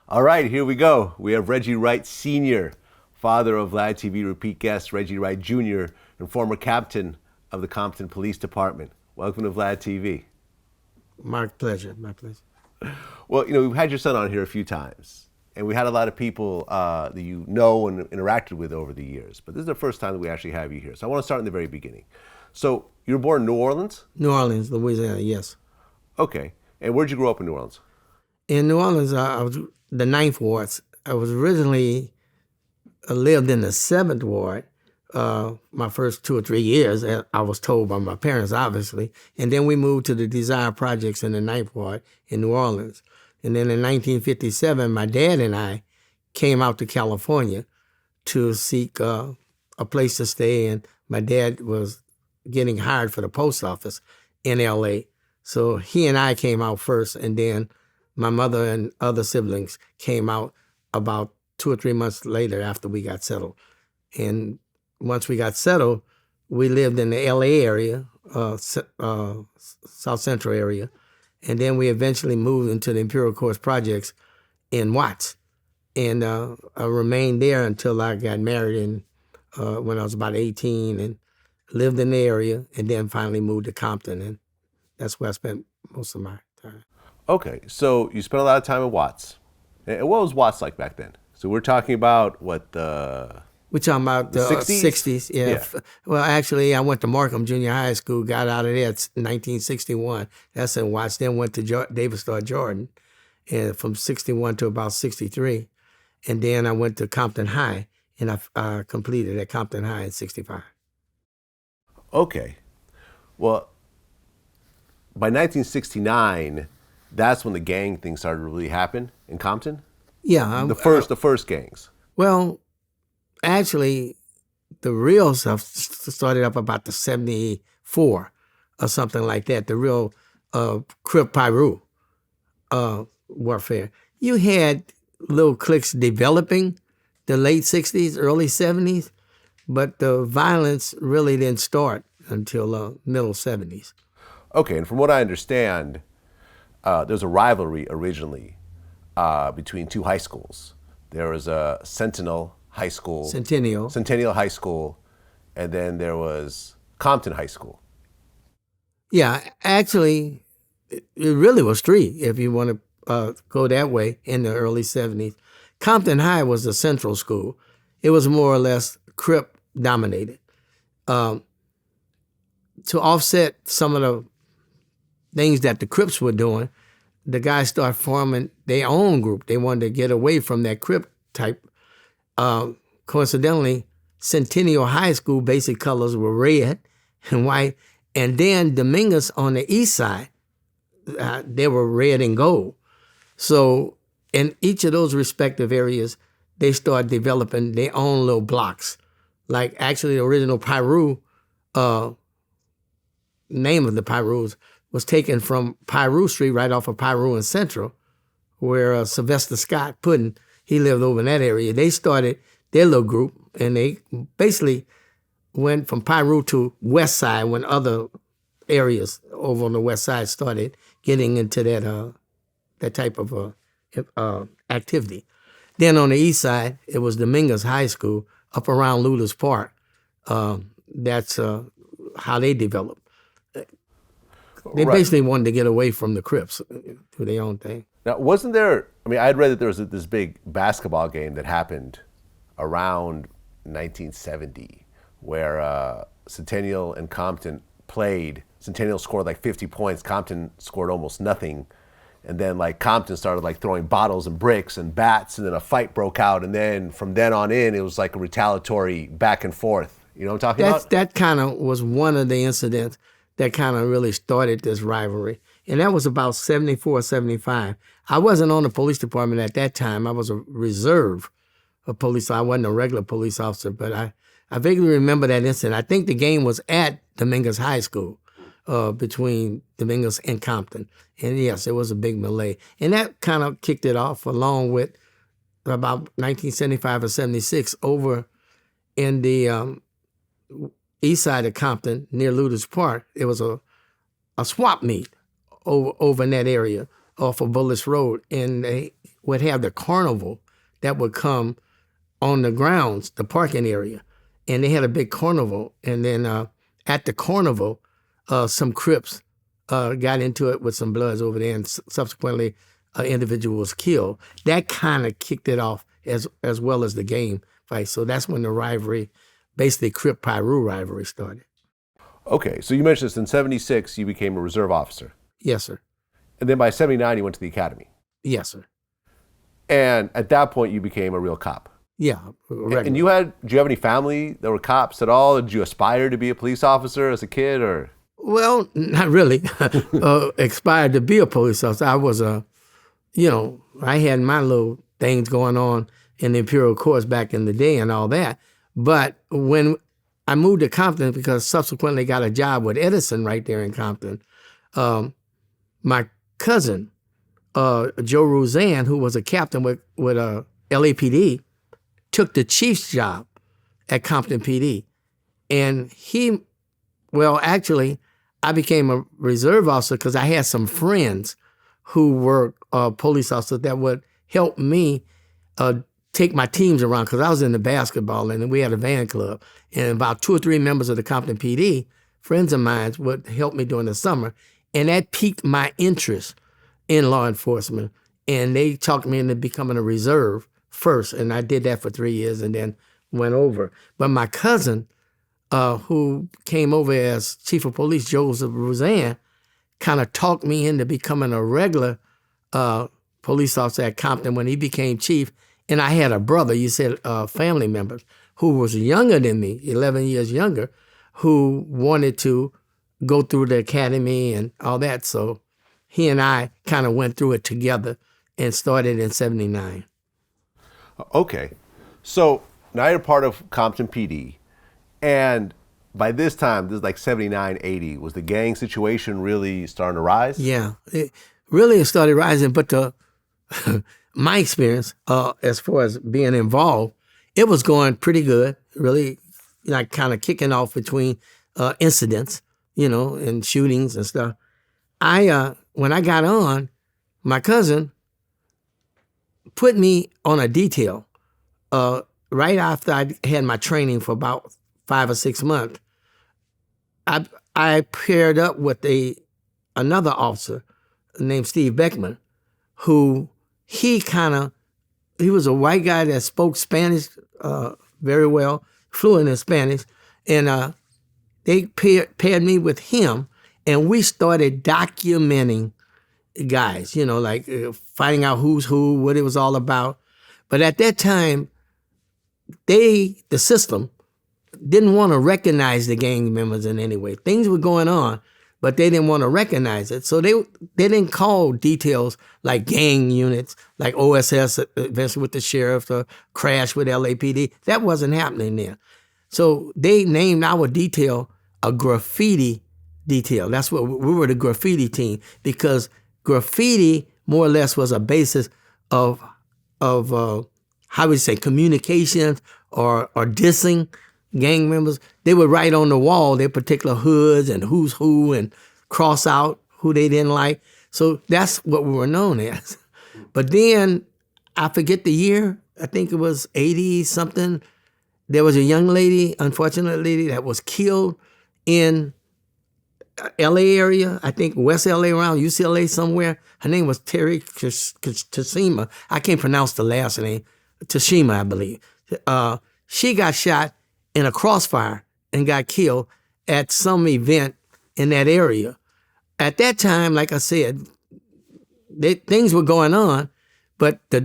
All right, here we go. We have Reggie Wright Sr., father of Vlad TV repeat guest Reggie Wright Jr., and former captain of the Compton Police Department. Welcome to Vlad TV. My pleasure, my pleasure. Well, we've had your son on here a few times, and we had a lot of people that you know and interacted with over the years, but this is the first time that we actually have you here. So I want to start in the very beginning. So you were born in New Orleans? New Orleans, Louisiana, yes. Okay. And where'd you grow up in New Orleans? In New Orleans, I was the 9th Ward. I was originally lived in the 7th Ward. My first 2 or 3 years, I was told by my parents, obviously. And then we moved to the Desire Projects in the 9th Ward in New Orleans. And then in 1957, my dad and I came out to California to seek a place to stay. And my dad was getting hired for the post office in L.A. So he and I came out first, and then my mother and other siblings came out about 2 or 3 months later after we got settled. And once we got settled, we lived in the L.A. area, South Central area, and then we eventually moved into the Imperial Courts Projects in Watts. And I remained there until I got married when I was about 18 and lived in the area, and then finally moved to Compton, and that's where I spent most of my time. Okay, so you spent a lot of time in Watts. And what was Watts like back then? So we're talking about what the... We're talking about the 60s? 60s, yeah. Well, actually, I went to Markham Junior High School, got out of there in 1961. That's in Watts. Then went to David Starr Jordan, and from 61 to about 63. And then I went to Compton High, and I completed at Compton High in 65. Okay. Well, by 1969, that's when the gang thing started to really happen in Compton? Yeah. The first gangs. Well, actually, the real stuff started up about the 74 or something like that, the real Crip Pyru warfare. You had little cliques developing the late 60s, early 70s, but the violence really didn't start until middle 70s. Okay, and from what I understand, there's a rivalry originally between two high schools. There was a Centennial High School, and then there was Compton High School. Yeah, actually, it really was 3, if you want to go that way, in the early 70s. Compton High was the central school. It was more or less Crip dominated. To offset some of the things that the Crips were doing, the guys started forming their own group. They wanted to get away from that Crip type. Coincidentally, Centennial High School basic colors were red and white, and then Dominguez on the east side, they were red and gold. So in each of those respective areas, they started developing their own little blocks. Like actually the original Pyru, name of the Pyrus was taken from Pyru Street right off of Pyru and Central, where Sylvester Scott Puddin, he lived over in that area. They started their little group, and they basically went from Pyru to West Side when other areas over on the West Side started getting into that type of activity. Then on the East Side, it was Dominguez High School up around Luders Park. That's how they developed. They basically wanted to get away from the Crips, do their own thing. Now, wasn't there, I had read that there was this big basketball game that happened around 1970 where Centennial and Compton played. Centennial scored like 50 points. Compton scored almost nothing. And then Compton started throwing bottles and bricks and bats, and then a fight broke out. And then from then on in, it was like a retaliatory back and forth. You know what I'm talking about? That kind of was one of the incidents that kind of really started this rivalry. And that was about 74, 75. I wasn't on the police department at that time. I was a reserve of police. I wasn't a regular police officer, but I vaguely remember that incident. I think the game was at Dominguez High School between Dominguez and Compton. And yes, it was a big melee. And that kind of kicked it off along with about 1975 or 76 over in the east side of Compton near Luders Park. It was a swap meet over in that area. off of Bullis Road, and they would have the carnival that would come on the grounds, the parking area, and they had a big carnival. And then at the carnival, some Crips got into it with some Bloods over there, and subsequently an individual was killed. That kind of kicked it off as well as the gang fight. So that's when the rivalry, basically Crip Pyru rivalry started. Okay, so you mentioned this in 76, you became a reserve officer. Yes, sir. And then by 79, you went to the academy. Yes, sir. And at that point, you became a real cop. Yeah. Regular. And do you have any family that were cops at all? Did you aspire to be a police officer as a kid, or? Well, not really. Aspired to be a police officer. I was I had my little things going on in the Imperial Courts back in the day and all that. But when I moved to Compton, because subsequently got a job with Edison right there in Compton, my cousin, Joe Roseanne, who was a captain with LAPD, took the chief's job at Compton PD. And actually, I became a reserve officer because I had some friends who were police officers that would help me take my teams around, because I was in the basketball and we had a van club. And about 2 or 3 members of the Compton PD, friends of mine, would help me during the summer. And that piqued my interest in law enforcement. And they talked me into becoming a reserve first. And I did that for 3 years and then went over. But my cousin, who came over as chief of police, Joseph Roseanne, kind of talked me into becoming a regular police officer at Compton when he became chief. And I had a brother, you said family members, who was younger than me, 11 years younger, who wanted to go through the academy and all that. So he and I kind of went through it together and started in 79. Okay. So now you're part of Compton PD. And by this time, this is like 79, 80, was the gang situation really starting to rise? Yeah, it really started rising. But my experience, as far as being involved, it was going pretty good, really, like kind of kicking off between incidents, and shootings and stuff. When I got on, my cousin put me on a detail right after I had my training for about 5 or 6 months. I paired up with another officer named Steve Beckman, who he was a white guy that spoke Spanish very well, fluent in Spanish, and they paired me with him, and we started documenting guys, finding out who's who, what it was all about. But at that time, the system, didn't want to recognize the gang members in any way. Things were going on, but they didn't want to recognize it. So they didn't call details like gang units, like OSS, eventually with the sheriff, the crash with LAPD. That wasn't happening there. So they named our detail a graffiti detail. That's what we were, the graffiti team, because graffiti more or less was a basis of how we say, communications or dissing gang members. They would write on the wall their particular hoods and who's who and cross out who they didn't like. So that's what we were known as. But then, I forget the year, I think it was 80 something, there was a young lady, unfortunate lady, that was killed in LA area, I think West LA, around UCLA somewhere. Her name was Terry Tashima. I can't pronounce the last name. Tashima, I believe. She got shot in a crossfire and got killed at some event in that area. At that time, like I said, things were going on, but the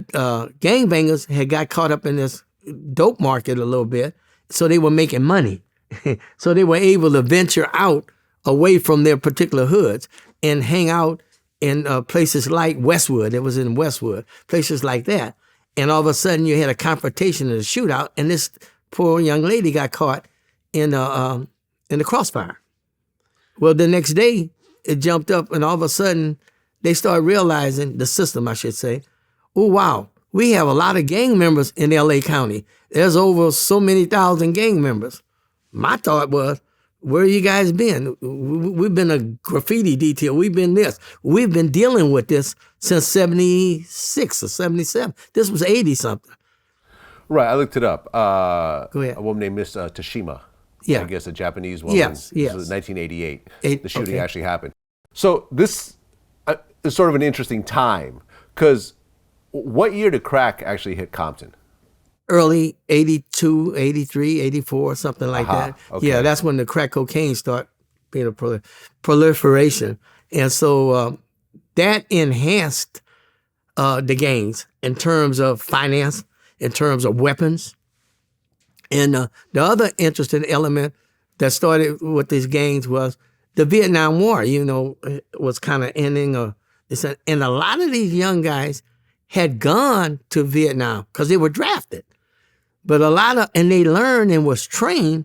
gangbangers had got caught up in this dope market a little bit, so they were making money. So they were able to venture out away from their particular hoods and hang out in places like Westwood. It was in Westwood, places like that. And all of a sudden, you had a confrontation and a shootout, and this poor young lady got caught in the crossfire. Well, the next day, it jumped up, and all of a sudden, they started realizing, the system, I should say, oh, wow, we have a lot of gang members in L.A. County. There's over so many thousand gang members. My thought was, where you guys been? We've been a graffiti detail. We've been this. We've been dealing with this since 76 or 77. This was 80 something. Right, I looked it up. Go ahead. A woman named Miss Tashima. Yeah. I guess a Japanese woman. Yes. This was 1988. The shooting okay. actually happened. So this is sort of an interesting time, because what year did crack actually hit Compton? Early 82, 83, 84, something like that. Okay. Yeah, that's when the crack cocaine started being a proliferation. And so that enhanced the gangs in terms of finance, in terms of weapons. And the other interesting element that started with these gangs was the Vietnam War, was kind of ending. And a lot of these young guys had gone to Vietnam because they were drafted. But and they learned and was trained,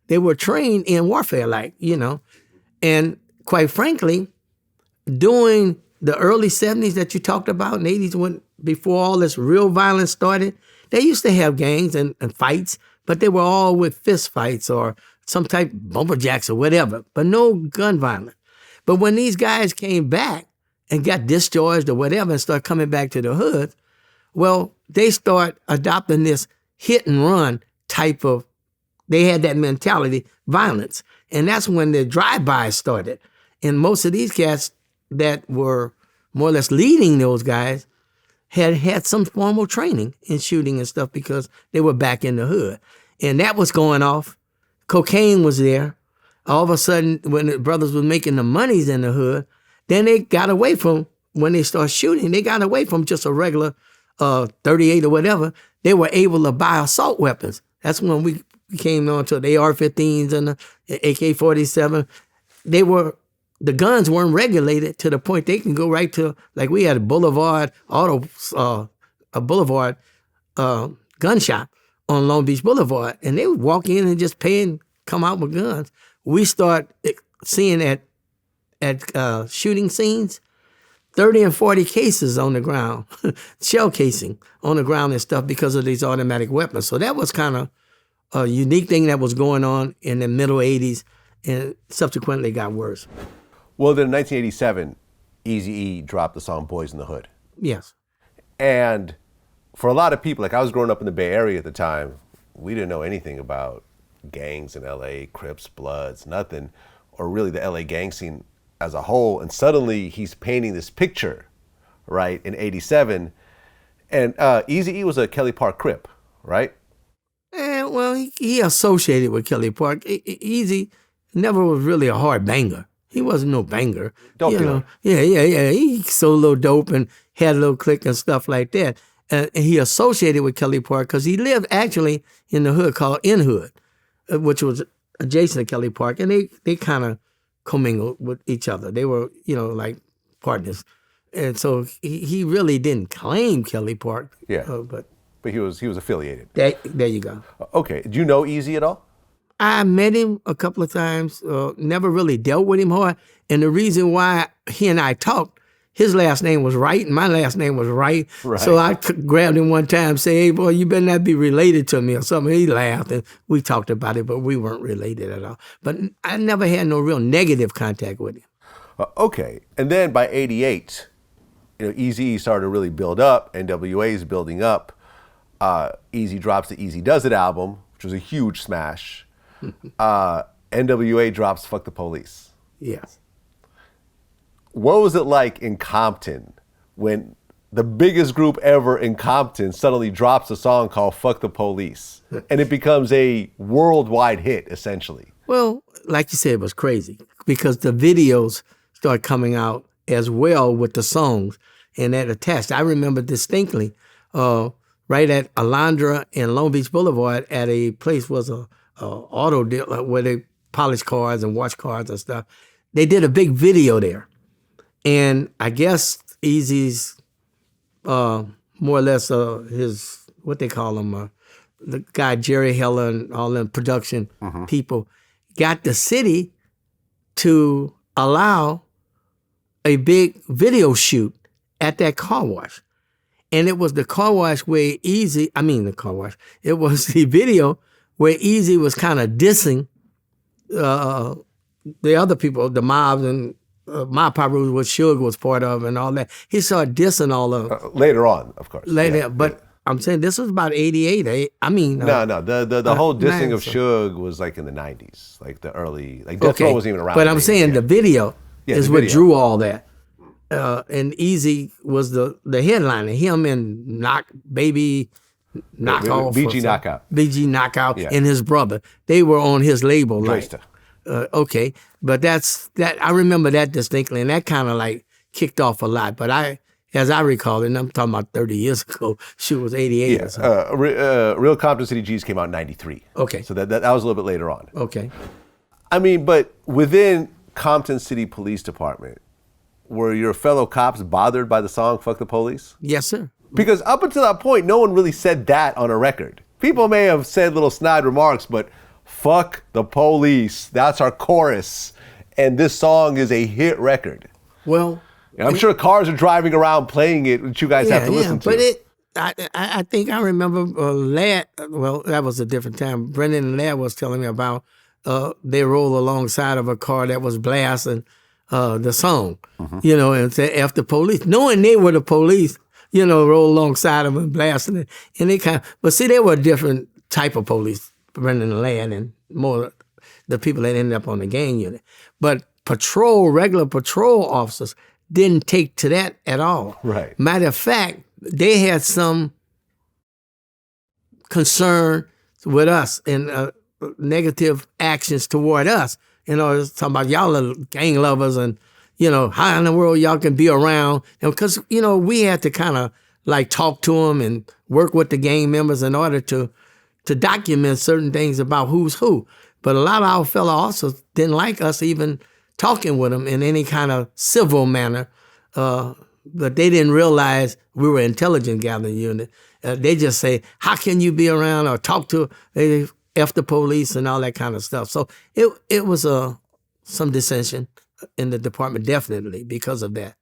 they were trained in warfare, And quite frankly, during the early 70s that you talked about, and 80s, before all this real violence started, they used to have gangs and fights, but they were all with fist fights or some type of bumperjacks or whatever, but no gun violence. But when these guys came back and got discharged or whatever and started coming back to the hood, well, they start adopting this hit and run type of, they had that mentality, violence. And that's when the drive-bys started. And most of these cats that were more or less leading those guys had some formal training in shooting and stuff because they were back in the hood. And that was going off. Cocaine was there. All of a sudden, when the brothers were making the monies in the hood, then they got away from, when they started shooting, they got away from just a regular 38 or whatever. They were able to buy assault weapons. That's when we came on to the AR-15s and the AK-47. The guns weren't regulated to the point they can go right to, like we had a Boulevard gun shop on Long Beach Boulevard, and they would walk in and just pay and come out with guns. We start seeing at shooting scenes 30 and 40 cases on the ground, shell casing on the ground and stuff because of these automatic weapons. So that was kind of a unique thing that was going on in the middle 80s and subsequently got worse. Well, then in 1987, Eazy E dropped the song Boyz n the Hood. Yes. And for a lot of people, like I was growing up in the Bay Area at the time, we didn't know anything about gangs in LA, Crips, Bloods, nothing, or really the LA gang scene as a whole. And suddenly he's painting this picture, right, in 87. And Eazy E was a Kelly Park Crip, right? Well, he associated with Kelly Park. Eazy never was really a hard banger. He wasn't no banger. Dope dealer. Yeah. He sold a little dope and had a little clique and stuff like that. And he associated with Kelly Park because he lived actually in the hood called N Hood, which was adjacent to Kelly Park. And they kind of commingled with each other. They were, like partners. And so he really didn't claim Kelly Park. Yeah. But he was affiliated. There you go. Okay. Do you know Eazy at all? I met him a couple of times, never really dealt with him hard. And the reason why he and I talked, his last name was Wright and my last name was Wright. So I grabbed him one time and said, hey, boy, you better not be related to me or something. He laughed and we talked about it, but we weren't related at all. But I never had no real negative contact with him. Okay. And then by 88, Eazy E started to really build up. N.W.A. is building up. Eazy drops the Eazy Does It album, which was a huge smash. N.W.A. drops Fuck the Police. Yes. What was it like in Compton when the biggest group ever in Compton suddenly drops a song called Fuck the Police and it becomes a worldwide hit, essentially? Well, like you said, it was crazy because the videos started coming out as well with the songs and that attached. I remember distinctly right at Alondra and Long Beach Boulevard at a place was a auto dealer where they polish cars and wash cars and stuff. They did a big video there. And I guess Eazy's more or less his, what they call him, the guy Jerry Heller and all them production people got the city to allow a big video shoot at that car wash. And it was the car wash where it was the video where Eazy was kind of dissing the other people, the mobs and my Paru, what Suge was part of and all that. He started dissing all of them. Later on, of course. Later, but I'm saying this was about 88. I mean, no. The whole dissing of 90s. Suge was like in the 90s, like the early, like Death Row wasn't even around. But I'm saying the video is what drew all that. And Eazy was the headliner. Him and BG Knockout, and his brother. They were on his label. Gangsta. Okay, but that. I remember that distinctly, and that kind of like kicked off a lot. But as I recall, and I'm talking about 30 years ago, she was 88 or something. Real Compton City G's came out in 93. Okay. So that was a little bit later on. Okay. I mean, but within Compton City Police Department, were your fellow cops bothered by the song Fuck the Police? Yes, sir. Because up until that point, no one really said that on a record. People may have said little snide remarks, but fuck the police, that's our chorus. And this song is a hit record. Well, and I'm sure cars are driving around playing it, which you guys have to listen to. But I think I remember Lad, well, that was a different time. Brendan and Lad was telling me about they rolled alongside of a car that was blasting the song, and said, F the police. Knowing they were the police, roll alongside them and blasting it. And they but see, they were a different type of police, Brendan and Lad, and more the people that ended up on the gang unit. But regular patrol officers didn't take to that at all. Right. Matter of fact, they had some concern with us and negative actions toward us. It's talking about y'all are gang lovers and, how in the world y'all can be around. And because, we had to kind of like talk to them and work with the gang members in order to document certain things about who's who. But a lot of our fellow officers didn't like us even talking with them in any kind of civil manner. But they didn't realize we were an intelligence gathering unit. They just say, how can you be around or talk to F the police and all that kind of stuff. So it was some dissension in the department, definitely, because of that.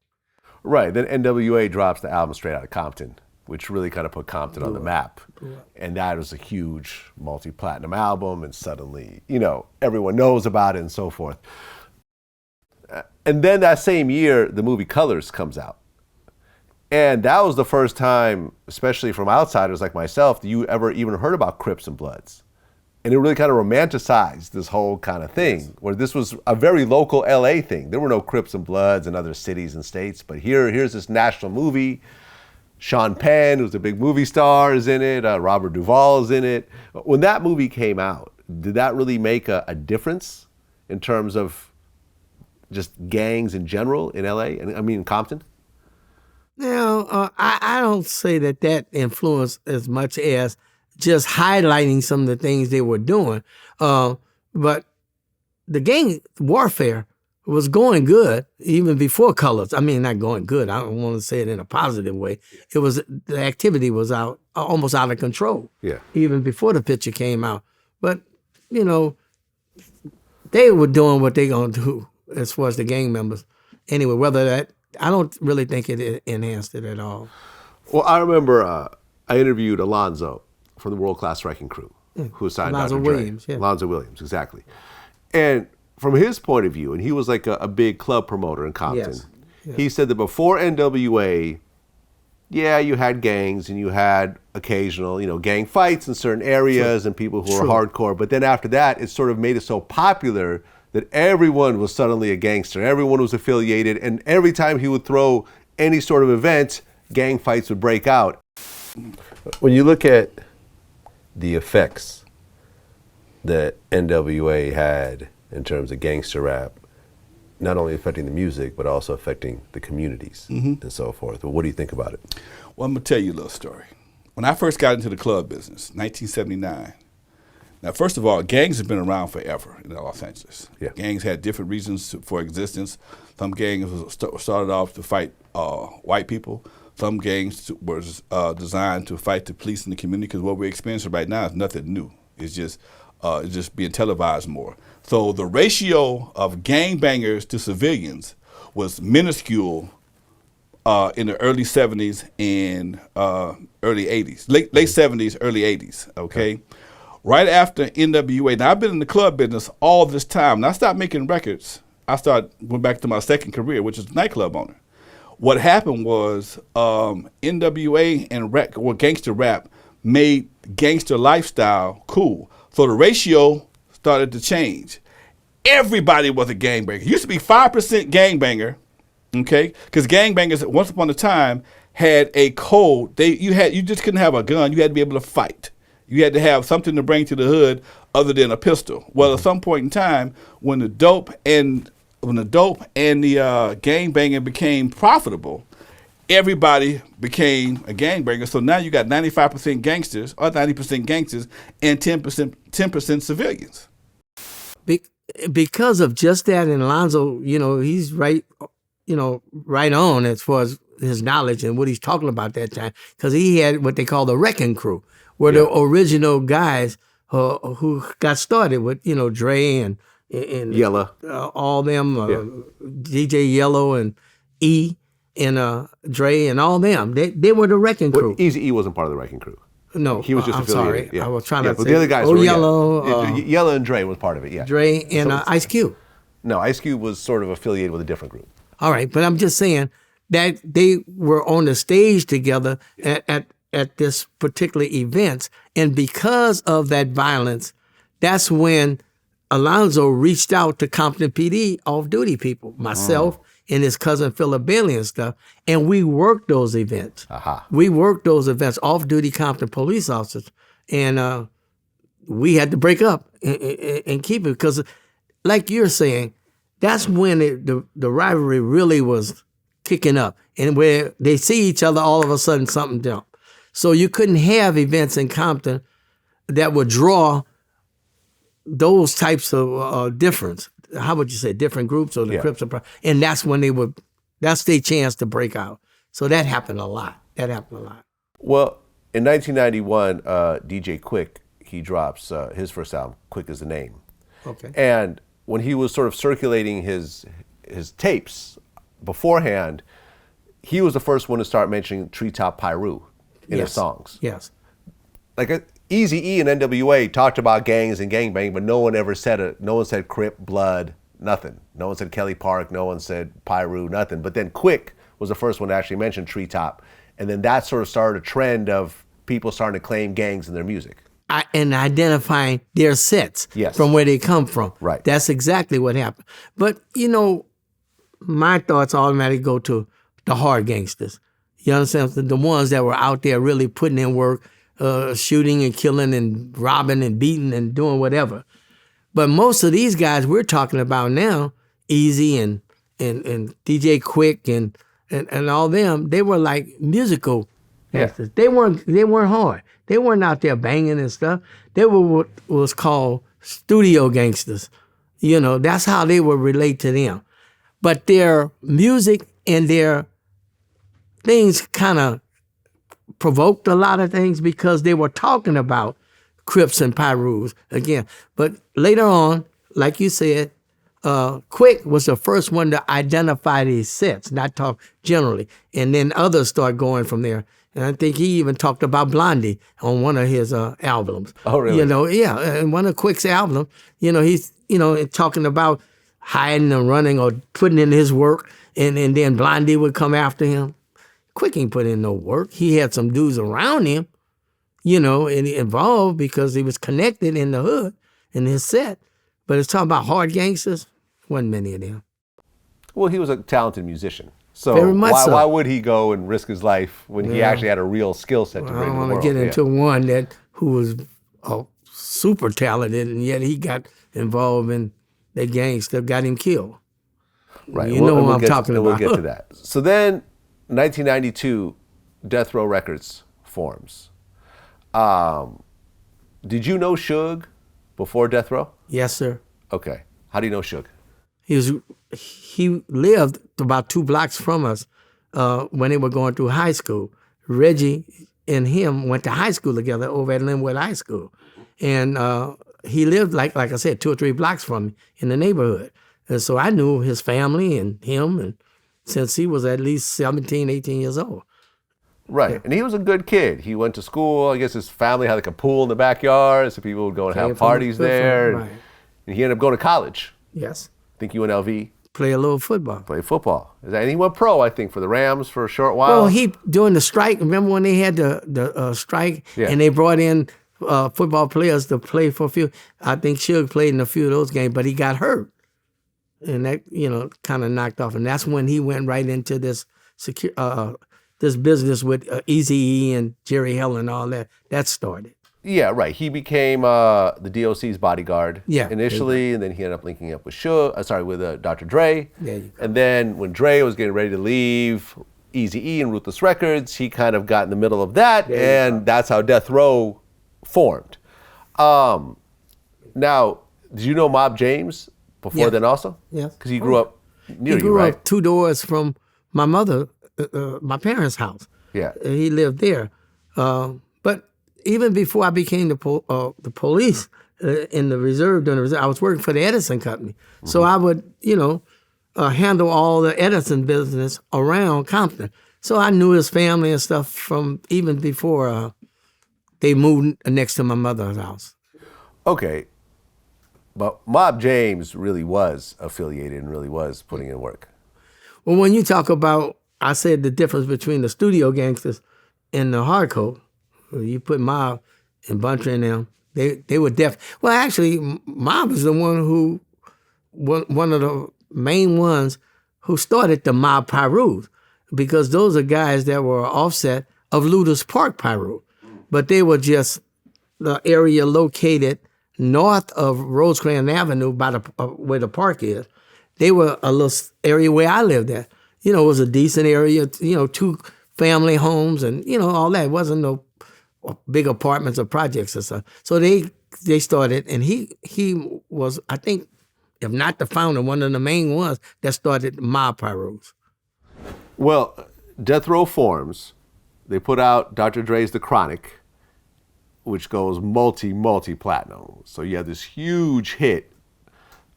Right. Then N.W.A. drops the album Straight Outta Compton, which really kind of put Compton on the map. And that was a huge multi-platinum album, and suddenly, everyone knows about it and so forth. And then that same year, the movie Colors comes out. And that was the first time, especially from outsiders like myself, that you ever even heard about Crips and Bloods. And it really kind of romanticized this whole kind of thing, where this was a very local LA thing. There were no Crips and Bloods in other cities and states, but here's this national movie. Sean Penn, who's a big movie star, is in it. Robert Duvall is in it. When that movie came out, did that really make a difference in terms of just gangs in general in LA? And I mean, in Compton? No, I don't say that influenced as much as just highlighting some of the things they were doing. But the gang warfare was going good even before Colors. I mean, not going good. I don't want to say it in a positive way. The activity was almost out of control. Yeah. Even before the picture came out. But, they were doing what they gonna do as far as the gang members. Anyway, I don't really think it enhanced it at all. Well, I remember I interviewed Alonzo from the World Class Wrecking Crew, who signed Dr. Dre. Williams, yeah. Alonzo Williams, exactly. And from his point of view, and he was like a big club promoter in Compton, yes. Yeah. He said that before N.W.A., you had gangs and you had occasional, gang fights in certain areas and people who were hardcore. But then after that, it sort of made it so popular that everyone was suddenly a gangster. Everyone was affiliated. And every time he would throw any sort of event, gang fights would break out. When you look at the effects that N.W.A. had in terms of gangster rap, not only affecting the music, but also affecting the communities and so forth. But what do you think about it? Well, I'm going to tell you a little story. When I first got into the club business, 1979, now, first of all, gangs have been around forever in Los Angeles. Yeah. Gangs had different reasons for existence. Some gangs started off to fight white people. Some gangs were designed to fight the police in the community, because what we're experiencing right now is nothing new. It's just being televised more. So the ratio of gangbangers to civilians was minuscule in the early 70s and early 80s, late 70s, early 80s, okay? Right after N.W.A. Now, I've been in the club business all this time. And I stopped making records. Went back to my second career, which is nightclub owner. What happened was N.W.A. and gangster rap made gangster lifestyle cool. So the ratio started to change. Everybody was a gangbanger. It used to be 5% gangbanger, okay? Because gangbangers, once upon a time, had a code. You just couldn't have a gun. You had to be able to fight. You had to have something to bring to the hood other than a pistol. Well, at some point in time, when the dope and the gangbanging became profitable, everybody became a gangbanger. So now you got 95% gangsters or 90% gangsters and 10% civilians. Because of just that, and Alonzo, he's right, right on as far as his knowledge and what he's talking about that time. Because he had what they call the Wrecking Crew, were the original guys who got started with, Dre and Yella, all them, DJ Yellow and E and Dre and all them. They were the Wrecking Crew. Eazy E wasn't part of the Wrecking Crew. No, he was just affiliated. Sorry, Yeah. I was trying to say. But the other guys were Yellow. Yella and Dre was part of it. Yeah. Dre and Ice Cube. No, Ice Cube was sort of affiliated with a different group. All right, but I'm just saying that they were on the stage together at this particular event, and because of that violence, that's when Alonzo reached out to Compton PD off-duty people, myself and his cousin Philip Bailey and stuff, and we worked those events. We worked those events, off-duty Compton police officers, and we had to break up and keep it because, like you're saying, that's when the rivalry really was kicking up, and where they see each other, all of a sudden something jump. So you couldn't have events in Compton that would draw those types of difference. How would you say, different groups or the Crips? And that's when that's their chance to break out. So that happened a lot. Well, in 1991, DJ Quik, he drops his first album, Quik is the Name. Okay. And when he was sort of circulating his tapes beforehand, he was the first one to start mentioning Treetop Pyru in his songs. Yes. Like Eazy E and N.W.A. talked about gangs and gangbang, but no one said Crip, Blood, nothing. No one said Kelly Park, no one said Pyru, nothing. But then Quik was the first one to actually mention Treetop. And then that sort of started a trend of people starting to claim gangs in their music. And identifying their sets from where they come from. Right. That's exactly what happened. But, my thoughts automatically go to the hard gangsters. You understand? The ones that were out there really putting in work, shooting and killing and robbing and beating and doing whatever. But most of these guys we're talking about now, Eazy and DJ Quik and all them, they were like musical gangsters. They weren't hard. They weren't out there banging and stuff. They were what was called studio gangsters. That's how they would relate to them. But their music and their things kind of provoked a lot of things because they were talking about Crips and Pyrus again. But later on, like you said, Quik was the first one to identify these sets, not talk generally. And then others start going from there. And I think he even talked about Blondie on one of his albums. Oh, really? And one of Quik's albums, he's, talking about hiding and running or putting in his work, and then Blondie would come after him. Quik ain't put in no work. He had some dudes around him, and he involved because he was connected in the hood, in his set. But it's talking about hard gangsters, wasn't many of them. Well, he was a talented musician. So Very much why would he go and risk his life when he actually had a real skill set to bring to the world? I don't want to get into one who was super talented, and yet he got involved in the gangster, got him killed. Right. You know what I'm talking about. We'll get to that. So then, 1992, Death Row Records forms. Did you know Suge before Death Row? Yes, sir. Okay. How do you know Suge? He lived about 2 blocks from us when they were going through high school. Reggie and him went to high school together over at Linwood High School. And he lived, like I said, 2 or 3 blocks from me in the neighborhood. And so I knew his family and him and since he was at least 17, 18 years old. Right. Yeah. And he was a good kid. He went to school. I guess his family had like a pool in the backyard, so people would go and have parties there. Right. And he ended up going to college. Yes. I think UNLV. Play a little football. Played football. And he went pro, I think, for the Rams for a short while. Well, he during the strike. Remember when they had the strike, Yeah. and they brought in football players to play for a few. I think Suge played in a few of those games, but he got hurt, and that kind of knocked off. And that's when he went right into this this business with Eazy E and Jerry Hill and all that. That started. Yeah, right. He became the DOC's bodyguard initially, and then he ended up linking up with with Dr. Dre. There you go. And then when Dre was getting ready to leave Eazy E and Ruthless Records, he kind of got in the middle of that, and that's how Death Row formed. Now, did you know Mob James before then also? Yes. Because he grew up near He grew you, right? up 2 doors from my mother, my parents' house. Yeah. He lived there. But even before I became the police in the reserve, during the reserve, I was working for the Edison Company. Mm-hmm. So I would, handle all the Edison business around Compton. So I knew his family and stuff from even before they moved next to my mother's house. Okay. But Mob James really was affiliated and really was putting in work. Well, when you talk about, I said the difference between the studio gangsters and the hardcore, you put Mob and Buntry in them, they were deaf. Well, actually, Mob is the one of the main ones who started the Mob Pyrus, because those are guys that were offset of Ludus Park Pyru. But they were just the area located north of Rosecrans Avenue by where the park is. They were a little area where I lived at. It was a decent area, 2 family homes and, all that. It wasn't no big apartments or projects or stuff. So they started, and he was, I think, if not the founder, one of the main ones that started Mob Pyrus. Well, Death Row forms. They put out Dr. Dre's The Chronic, which goes multi-platinum. So you have this huge hit,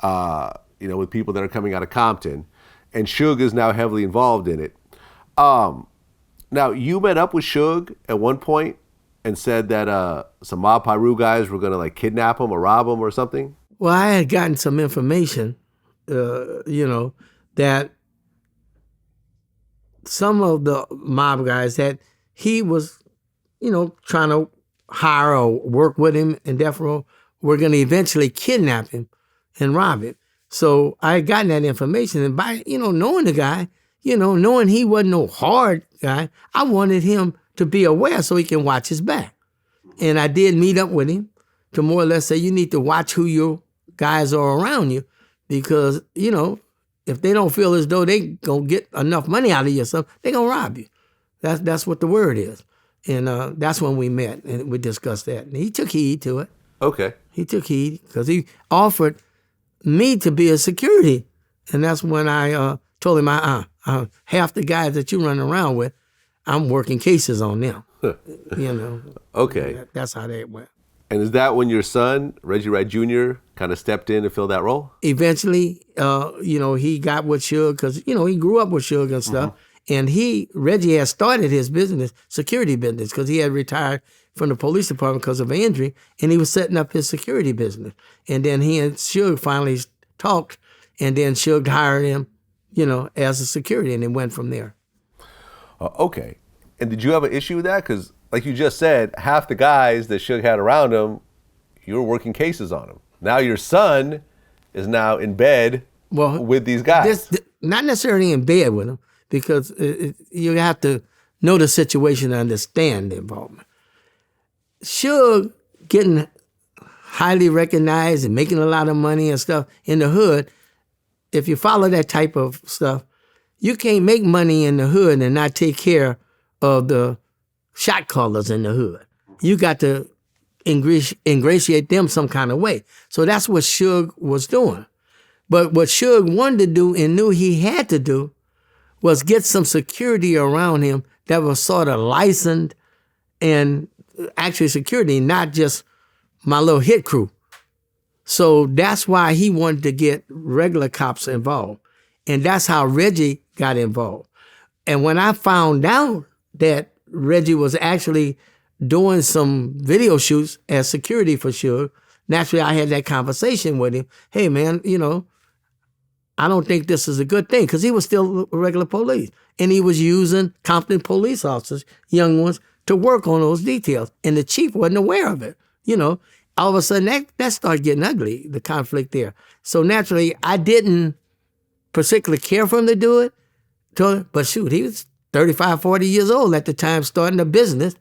with people that are coming out of Compton, and Suge is now heavily involved in it. Now, you met up with Suge at one point and said that some Mob Pyru guys were going to kidnap him or rob him or something? Well, I had gotten some information, that some of the mob guys that he was, trying to hire or work with him in Death Row were going to eventually kidnap him and rob him. So I had gotten that information, and by, knowing the guy, knowing he wasn't no hard guy, I wanted him to be aware so he can watch his back. And I did meet up with him to more or less say, you need to watch who your guys are around you, because, if they don't feel as though they gonna get enough money out of you or something, they gonna rob you. That's what the word is. And that's when we met and we discussed that. And he took heed to it. Okay. He took heed because he offered me to be a security. And that's when I told him, half the guys that you run around with, I'm working cases on them. Okay. That's how that went. And is that when your son, Reggie Wright Jr., kind of stepped in to fill that role? Eventually, he got with Suge because, he grew up with Suge and stuff. Mm-hmm. And Reggie had started his business, security business, because he had retired from the police department because of an injury, and he was setting up his security business. And then he and Suge finally talked, and then Suge hired him, as a security, and it went from there. Okay. And did you have an issue with that? Because, like you just said, half the guys that Suge had around him, you were working cases on him. Now your son is now in bed with these guys. Not necessarily in bed with them, because you have to know the situation to understand the involvement. Suge getting highly recognized and making a lot of money and stuff in the hood, if you follow that type of stuff, you can't make money in the hood and not take care of the shot callers in the hood. You got to ingratiate them some kind of way. So that's what Suge was doing. But what Suge wanted to do and knew he had to do was get some security around him that was sort of licensed and actually security, not just my little hit crew. So that's why he wanted to get regular cops involved. And that's how Reggie got involved. And when I found out that Reggie was actually doing some video shoots as security for Suge. Naturally, I had that conversation with him. Hey, man, I don't think this is a good thing, because he was still a regular police. And he was using Compton police officers, young ones, to work on those details. And the chief wasn't aware of it. All of a sudden, that started getting ugly, the conflict there. So naturally, I didn't particularly care for him to do it. But shoot, he was 35, 40 years old at the time, starting a business.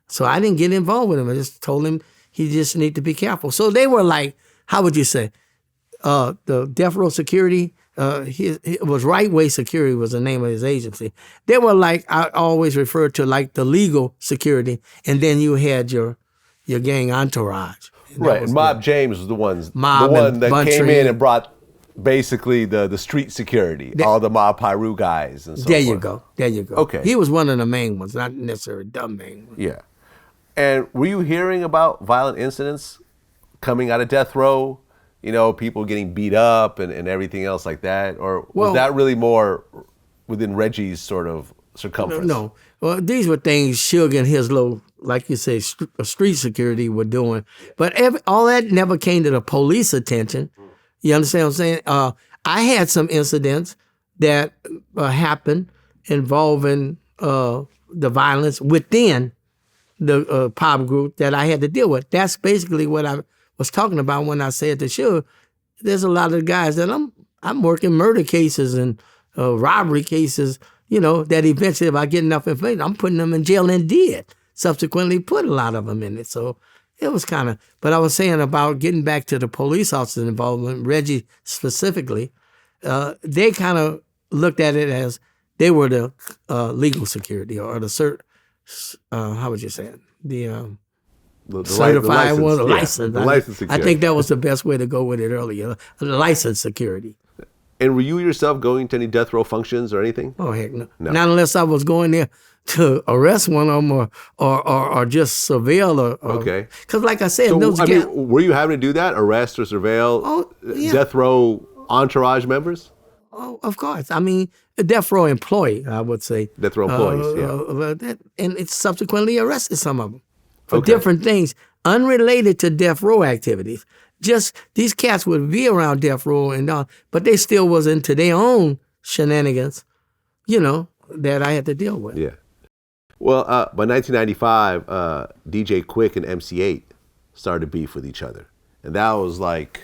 So I didn't get involved with him. I just told him he just need to be careful. So they were like, how would you say, the Death Row Security, it was Right Way Security was the name of his agency. They were like, I always referred to like the legal security, and then you had your gang entourage. Right, and Mob James was the one that Buntry, came in and brought basically the street security, all the Mob Piru guys and so There forth. There you go. Okay. He was one of the main ones, not necessarily the main one. Yeah. And were you hearing about violent incidents coming out of death row? People getting beat up and everything else like that? Or was that really more within Reggie's sort of circumference? No. Well, these were things Suge and his little, like you say, street security were doing. But all that never came to the police attention. You understand what I'm saying? I had some incidents that happened involving the violence within the pop group that I had to deal with. That's basically what I was talking about when I said to Suge, there's a lot of guys that I'm working murder cases and robbery cases, that eventually if I get enough information, I'm putting them in jail, and did subsequently put a lot of them in it. So it was kind of, but I was saying about getting back to the police officers' involvement, Reggie specifically, they kind of looked at it as they were the legal security or the how would you say it? The certified one, the license. The license security. I think that was the best way to go with it earlier. The license security. And were you yourself going to any death row functions or anything? Oh, heck no. Not unless I was going there to arrest one of them or just surveil. Okay. Because like I said, so, were you having to do that? Arrest or surveil death row entourage members? Oh, of course. I mean, a death row employee, I would say. Death row employees, and it subsequently arrested some of them for different things unrelated to death row activities. Just these cats would be around death row and all, but they still was into their own shenanigans, that I had to deal with. Yeah. Well, by 1995, DJ Quik and MC8 started beef with each other. And that was like,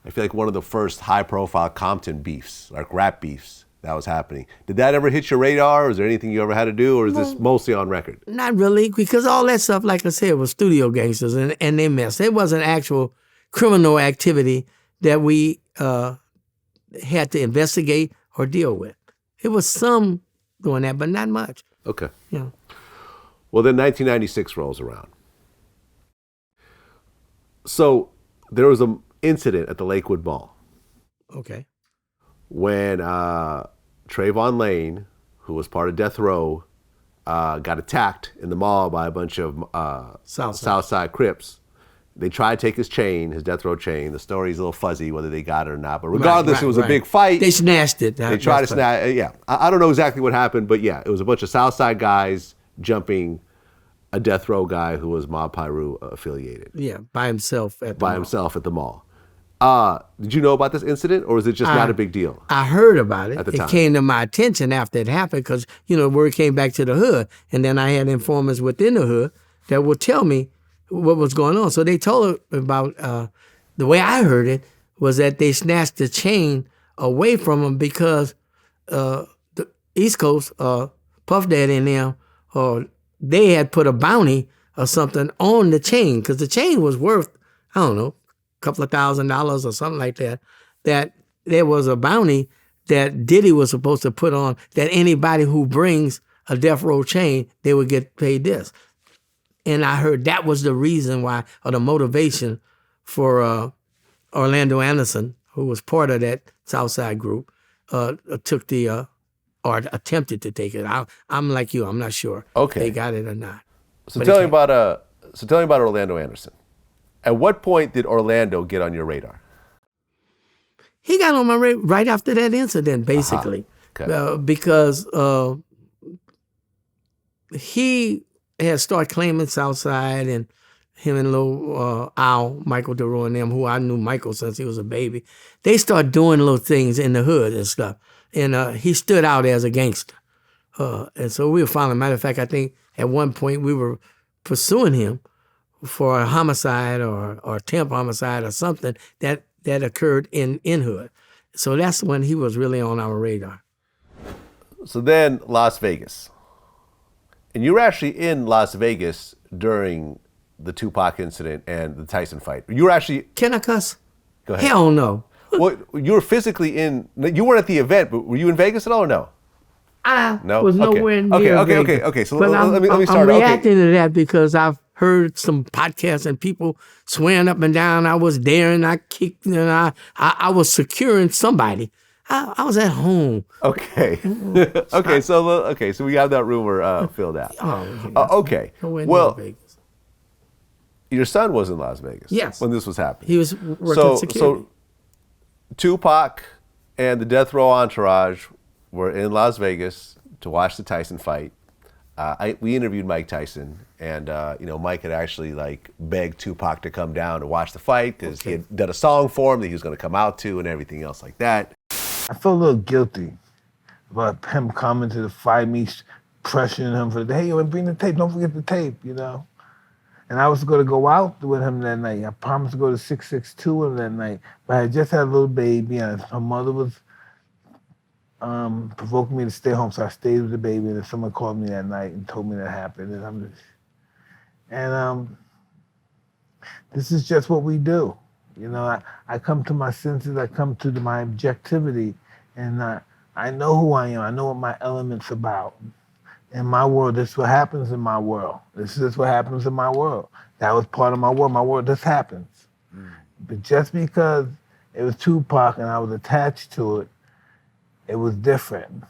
I feel like one of the first high-profile Compton beefs, like rap beefs, that was happening. Did that ever hit your radar? Or is there anything you ever had to do, or is this mostly on record? Not really, because all that stuff, like I said, was studio gangsters, and they messed. It wasn't actual criminal activity that we had to investigate or deal with. It was some doing that, but not much. Okay. Yeah. Well, then 1996 rolls around. So there was an incident at the Lakewood Mall. Okay. When Trayvon Lane, who was part of Death Row, got attacked in the mall by a bunch of Southside Crips. They tried to take his chain, his death row chain. The story's a little fuzzy whether they got it or not. But regardless, it was a big fight. They snatched it. They tried to snatch it. Yeah. I don't know exactly what happened, but yeah, it was a bunch of Southside guys jumping a death row guy who was Mob Piru affiliated. Yeah, by himself at the mall. Did you know about this incident, or was it just not a big deal? I heard about it. At the time. It came to my attention after it happened because, word came back to the hood. And then I had informants within the hood that would tell me what was going on. So they told about, the way I heard it was that they snatched the chain away from him because the East Coast, Puff Daddy and them, they had put a bounty or something on the chain because the chain was worth, I don't know, a couple of $1,000s or something like that, that there was a bounty that Diddy was supposed to put on that anybody who brings a death row chain, they would get paid this. And I heard that was the reason why, or the motivation for Orlando Anderson, who was part of that Southside group, took the, or attempted to take it. I'm like you, I'm not sure if they got it or not. So tell me about Orlando Anderson. At what point did Orlando get on your radar? He got on my radar right after that incident, basically. Okay. Because he had started claiming Southside, and him and little Al, Michael DeRoy and them, who I knew Michael since he was a baby, they started doing little things in the hood and stuff. And he stood out as a gangster. And so we were following. Matter of fact, I think at one point we were pursuing him for a homicide or attempt homicide or something that occurred in hood. So that's when he was really on our radar. So then Las Vegas. And you were actually in Las Vegas during the Tupac incident and the Tyson fight. You were actually... Can I cuss? Go ahead. Hell no. Well, you were physically in... You weren't at the event, but were you in Vegas at all or no? I No? was nowhere near Vegas. Okay. So but let me start. I'm reacting to that because I've heard some podcasts and people swearing up and down I was there and I kicked and I was securing somebody. I was at home. Okay. So we have that rumor filled out. Okay. Well, Vegas. Your son was in Las Vegas. Yes. When this was happening. He was working security. So Tupac and the Death Row entourage were in Las Vegas to watch the Tyson fight. We interviewed Mike Tyson, and Mike had actually begged Tupac to come down to watch the fight because he had done a song for him that he was going to come out to and everything else like that. I felt a little guilty about him coming to the fight, me pressuring him for, hey, bring the tape, don't forget the tape, And I was going to go out with him that night. I promised to go to 662 with him that night, but I had just had a little baby, and her mother was provoking me to stay home, so I stayed with the baby, and then someone called me that night and told me that happened, and this is just what we do. I come to my senses, I come to my objectivity, and I know who I am. I know what my element's about. In my world, this is what happens in my world. This is what happens in my world. That was part of my world. My world, this happens. But just because it was Tupac and I was attached to it, it was different.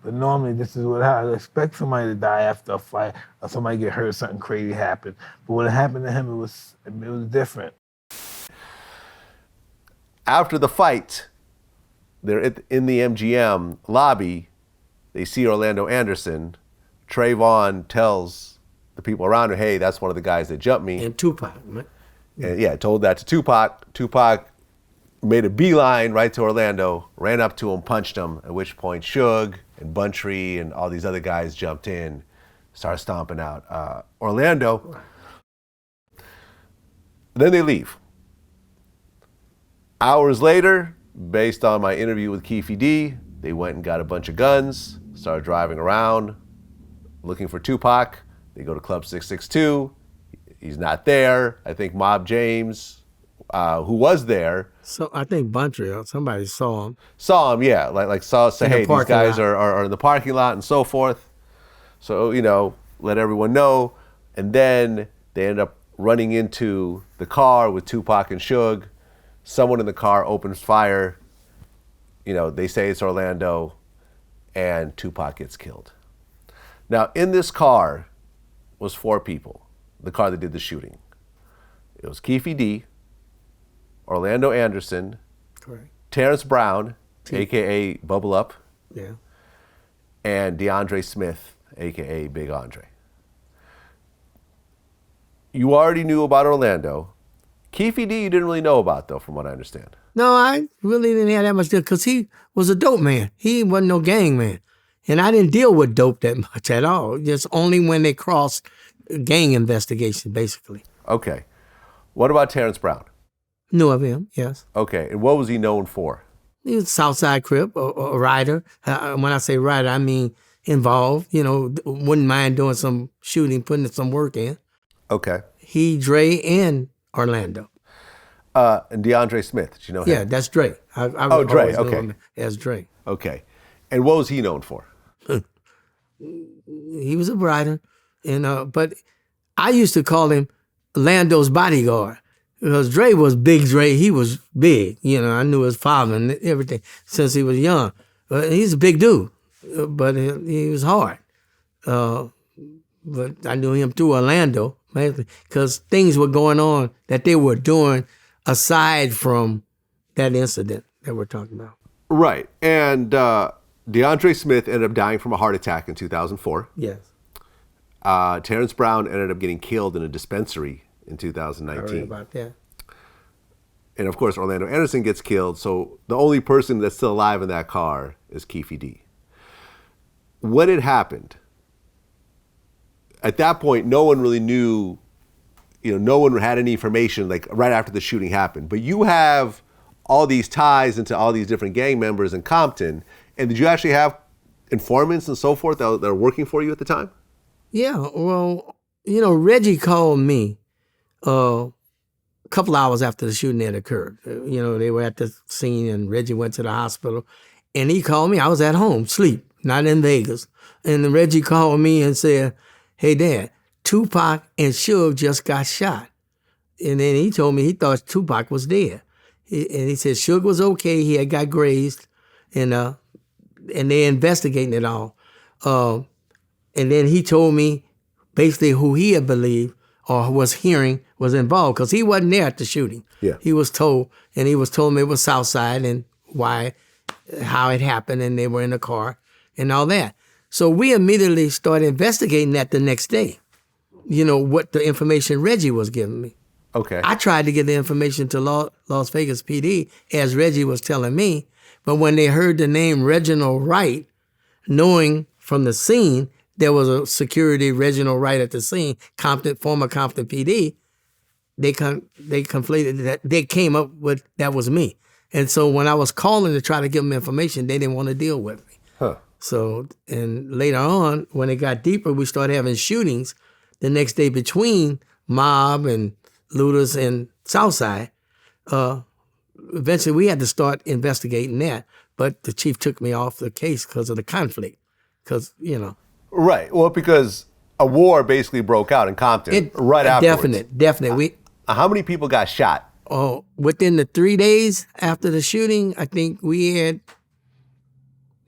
But normally, this is what I expect somebody to die after a fight or somebody get hurt, something crazy happened. But when it happened to him, it was different. After the fight, they're in the MGM lobby. They see Orlando Anderson. Trayvon tells the people around him, hey, that's one of the guys that jumped me. And Tupac, right? And told that to Tupac. Tupac made a beeline right to Orlando, ran up to him, punched him, at which point Suge and Buntry and all these other guys jumped in, started stomping out Orlando. Then they leave. Hours later, based on my interview with Keefe D, they went and got a bunch of guns, started driving around, looking for Tupac. They go to Club 662. He's not there. I think Mob James, who was there. So I think Buntry or somebody saw him. Saw him, yeah. Say, hey, these guys are in the parking lot and so forth. So, let everyone know. And then they end up running into the car with Tupac and Suge. Someone in the car opens fire. They say it's Orlando, and Tupac gets killed. Now, in this car was 4 people, the car that did the shooting. It was Keefe D, Orlando Anderson, correct, Terrence Brown, a.k.a. Bubble Up, yeah, and DeAndre Smith, a.k.a. Big Andre. You already knew about Orlando. Keefe D you didn't really know about, though, from what I understand. No, I really didn't have that much deal because he was a dope man. He wasn't no gang man. And I didn't deal with dope that much at all. Just only when they crossed gang investigation, basically. Okay. What about Terrence Brown? Knew of him, yes. Okay. And what was he known for? He was a Southside Crip, a rider. When I say rider, I mean involved. Wouldn't mind doing some shooting, putting some work in. Okay. He, Dre, and Orlando. And DeAndre Smith, did you know him? Yeah, that's Dre. Dre, okay. That's Dre. Okay. And what was he known for? He was a rider, but I used to call him Lando's bodyguard because Dre was Big Dre. He was big. I knew his father and everything since he was young. He's a big dude, but he was hard. But I knew him through Orlando, mainly, because things were going on that they were doing aside from that incident that we're talking about. Right. And DeAndre Smith ended up dying from a heart attack in 2004. Yes. Terrence Brown ended up getting killed in a dispensary in I 2019. heard about that. And of course, Orlando Anderson gets killed. So the only person that's still alive in that car is Keefe D. When it happened, at that point, no one really knew, no one had any information like right after the shooting happened. But you have all these ties into all these different gang members in Compton. And did you actually have informants and so forth that are working for you at the time? Yeah, well, Reggie called me a couple hours after the shooting had occurred. They were at the scene and Reggie went to the hospital. And he called me. I was at home, sleep, not in Vegas. And then Reggie called me and said, "Hey, Dad, Tupac and Suge just got shot." And then he told me he thought Tupac was dead. And he said Suge was okay. He had got grazed. And they're investigating it all. And then he told me basically who he had believed or was hearing was involved because he wasn't there at the shooting. Yeah. He was told, and he was told it was Southside and how it happened, and they were in the car and all that. So we immediately started investigating that the next day, what the information Reggie was giving me. Okay. I tried to get the information to Las Vegas PD as Reggie was telling me, but when they heard the name Reginald Wright, knowing from the scene there was a security Reginald Wright at the scene, former Compton PD, they conflated that. They came up with that was me. And so when I was calling to try to give them information, they didn't want to deal with me. Huh. So, and later on, when it got deeper, we started having shootings the next day between Mob and Looters and Southside. Eventually, we had to start investigating that. But the chief took me off the case because of the conflict. Because, Right. Well, because a war basically broke out in Compton right afterwards. Definitely. How many people got shot? Within the 3 days after the shooting, I think we had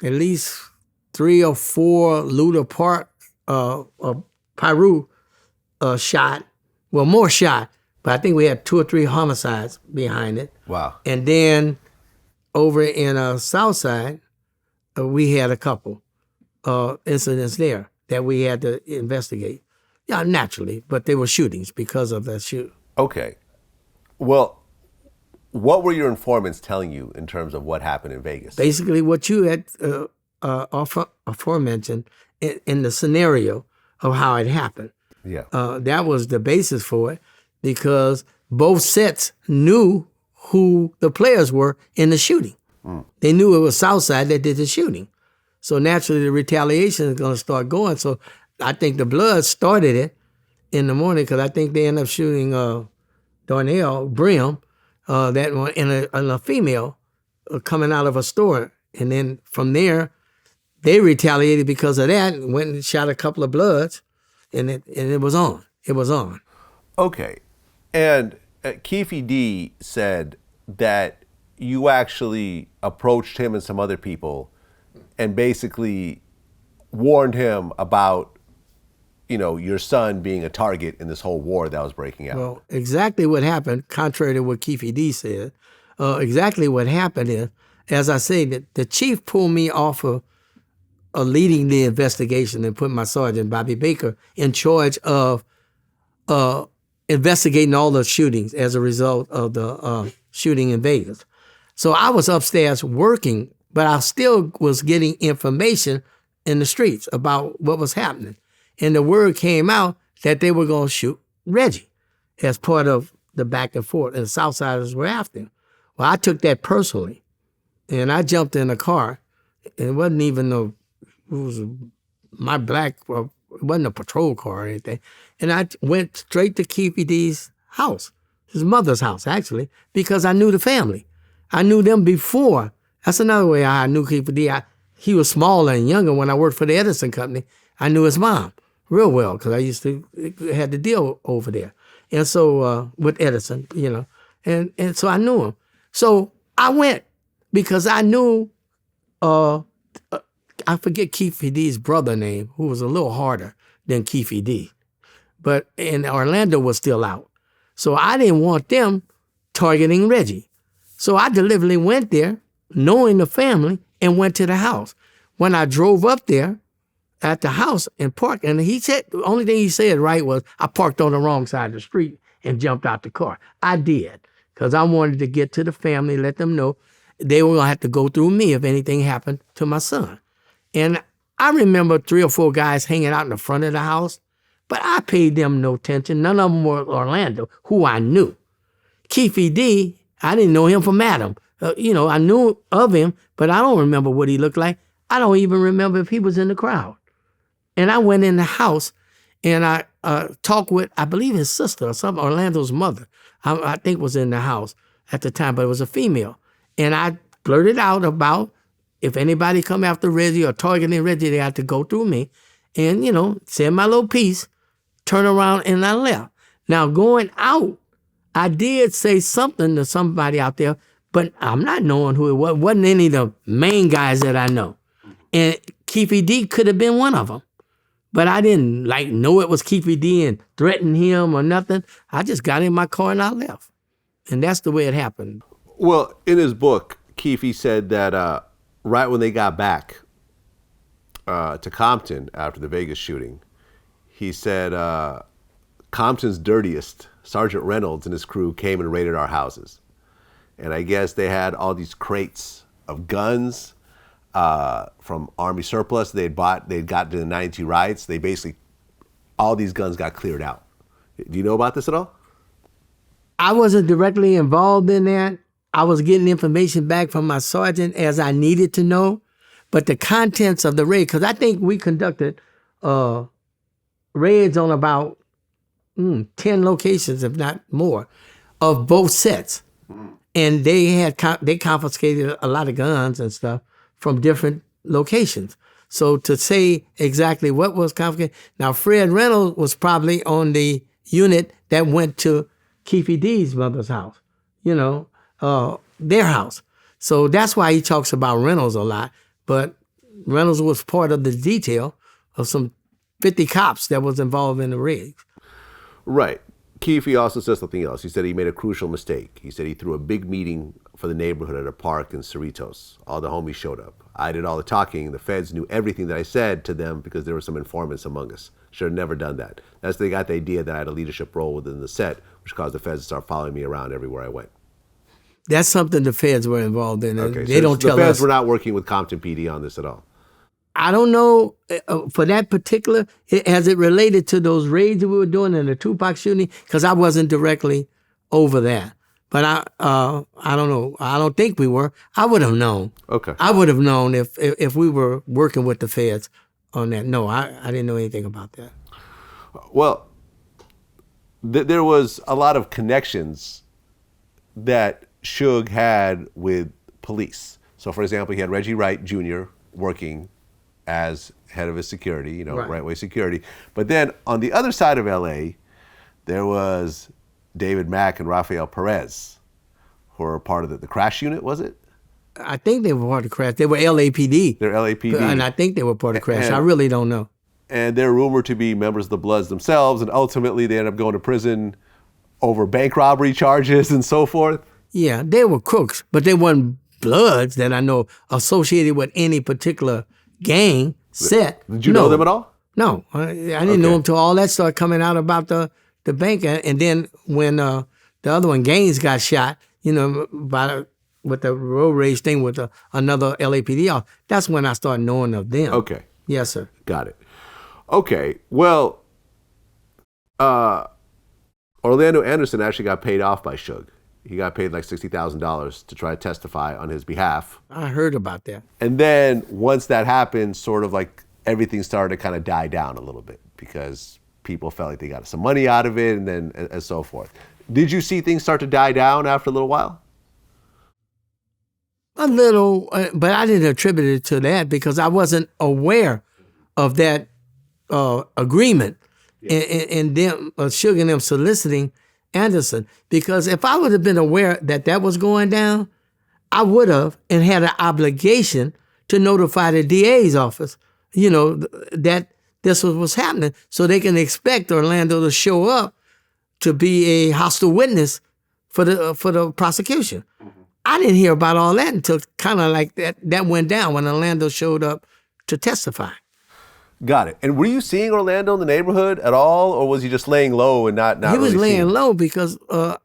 at least 3 or 4 Luther Park, Piru shot. Well, more shot, but I think we had 2 or 3 homicides behind it. Wow. And then over in Southside, we had a couple incidents there that we had to investigate. Yeah, naturally, but they were shootings because of that shoot. Okay. Well, what were your informants telling you in terms of what happened in Vegas? Basically, what you had aforementioned in the scenario of how it happened. Yeah. That was the basis for it because both sets knew who the players were in the shooting. They knew it was Southside that did the shooting. So naturally, the retaliation is going to start going. So I think the Bloods started it in the morning because I think they ended up shooting Darnell Brim, that one, and a female coming out of a store. And then from there, they retaliated because of that and went and shot a couple of Bloods, and it was on. It was on. Okay. And Keefe D said that you actually approached him and some other people and basically warned him about, your son being a target in this whole war that was breaking out. Well, exactly what happened, contrary to what Keefe D said, exactly what happened is, as I say, that the chief pulled me off of leading the investigation and put my sergeant, Bobby Baker, in charge of investigating all the shootings as a result of the shooting in Vegas. So I was upstairs working, but I still was getting information in the streets about what was happening. And the word came out that they were going to shoot Reggie as part of the back and forth, and the Southsiders were after him. Well, I took that personally, and I jumped in a car. And it wasn't even it wasn't a patrol car or anything. And I went straight to Keefe D's house, his mother's house, actually, because I knew the family. I knew them before. That's another way I knew Keefe D. He was smaller and younger when I worked for the Edison Company. I knew his mom real well because I used to had to deal over there. And so with Edison, and so I knew him. So I went because I knew, I forget Keefe D's brother name, who was a little harder than Keefe D. And Orlando was still out. So I didn't want them targeting Reggie. So I deliberately went there, knowing the family, and went to the house. When I drove up there, at the house and parked. And he said, the only thing he said right was, I parked on the wrong side of the street and jumped out the car. I did, because I wanted to get to the family, let them know they were going to have to go through me if anything happened to my son. And I remember 3 or 4 guys hanging out in the front of the house, but I paid them no attention. None of them were Orlando, who I knew. Keefe D, I didn't know him from Adam. I knew of him, but I don't remember what he looked like. I don't even remember if he was in the crowd. And I went in the house and I talked with, I believe his sister or something, Orlando's mother, I think was in the house at the time, but it was a female. And I blurted out about if anybody come after Reggie or targeting Reggie, they had to go through me. And, said my little piece, turn around and I left. Now going out, I did say something to somebody out there, but I'm not knowing who it was. It wasn't any of the main guys that I know. And Keefe D could have been one of them. But I didn't know it was Keefe D and threaten him or nothing. I just got in my car and I left. And that's the way it happened. Well, in his book, Keefe said that right when they got back to Compton after the Vegas shooting, he said Compton's dirtiest, Sergeant Reynolds and his crew, came and raided our houses. And I guess they had all these crates of guns from Army surplus they'd got in the 92 riots. They basically, all these guns got cleared out. Do you know about this at all? I wasn't directly involved in that. I was getting information back from my sergeant as I needed to know. But the contents of the raid, because I think we conducted raids on about 10 locations, if not more, of both sets. And they confiscated a lot of guns and stuff from different locations. So to say exactly what was confiscated, now Fred Reynolds was probably on the unit that went to Keefe D's mother's house, their house. So that's why he talks about Reynolds a lot. But Reynolds was part of the detail of some 50 cops that was involved in the raids. Right. Keefe also says something else. He said he made a crucial mistake. He said he threw a big meeting for the neighborhood at a park in Cerritos. All the homies showed up. I did all the talking. The feds knew everything that I said to them because there were some informants among us. Should have never done that. That's they got the idea that I had a leadership role within the set, which caused the feds to start following me around everywhere I went. That's something the feds were involved in. Okay, they don't tell us. The feds were not working with Compton PD on this at all. I don't know for that particular, as it related to those raids that we were doing in the Tupac shooting, because I wasn't directly over that. But I don't know. I don't think we were. I would have known. Okay. I would have known if we were working with the feds on that. No, I didn't know anything about that. Well, there was a lot of connections that Suge had with police. So, for example, he had Reggie Wright Jr. working as head of his security, Right Way Security. But then on the other side of LA, there was David Mack and Rafael Perez, who were part of the crash unit, was it? I think they were part of crash. They were LAPD. They're LAPD. And I think they were part of crash. I really don't know. and they're rumored to be members of the Bloods themselves, and ultimately they end up going to prison over bank robbery charges and so forth. Yeah, they were crooks, but they weren't Bloods that I know associated with any particular gang set. Did you know them at all? No, I didn't know them till all that started coming out about the bank, and then when the other one, Gaines, got shot, you know, with the road rage thing with another LAPD off, that's when I started knowing of them. Okay. Yes, sir. Got it. Okay. Well, Orlando Anderson actually got paid off by Suge. He got paid like $60,000 to try to testify on his behalf. I heard about that. And then once that happened, sort of like everything started to kind of die down a little bit because people felt like they got some money out of it and then and so forth. Did you see things start to die down after a little while? A little, but I didn't attribute it to that because I wasn't aware of that agreement and them, Suge and them soliciting Anderson. Because if I would have been aware that that was going down, I would have and had an obligation to notify the DA's office, you know, that this was happening so they can expect Orlando to show up to be a hostile witness for the prosecution. Mm-hmm. I didn't hear about all that until kind of like that went down when Orlando showed up to testify. Got it. And were you seeing Orlando in the neighborhood at all, or was he just laying low and not He was really laying seeing? low because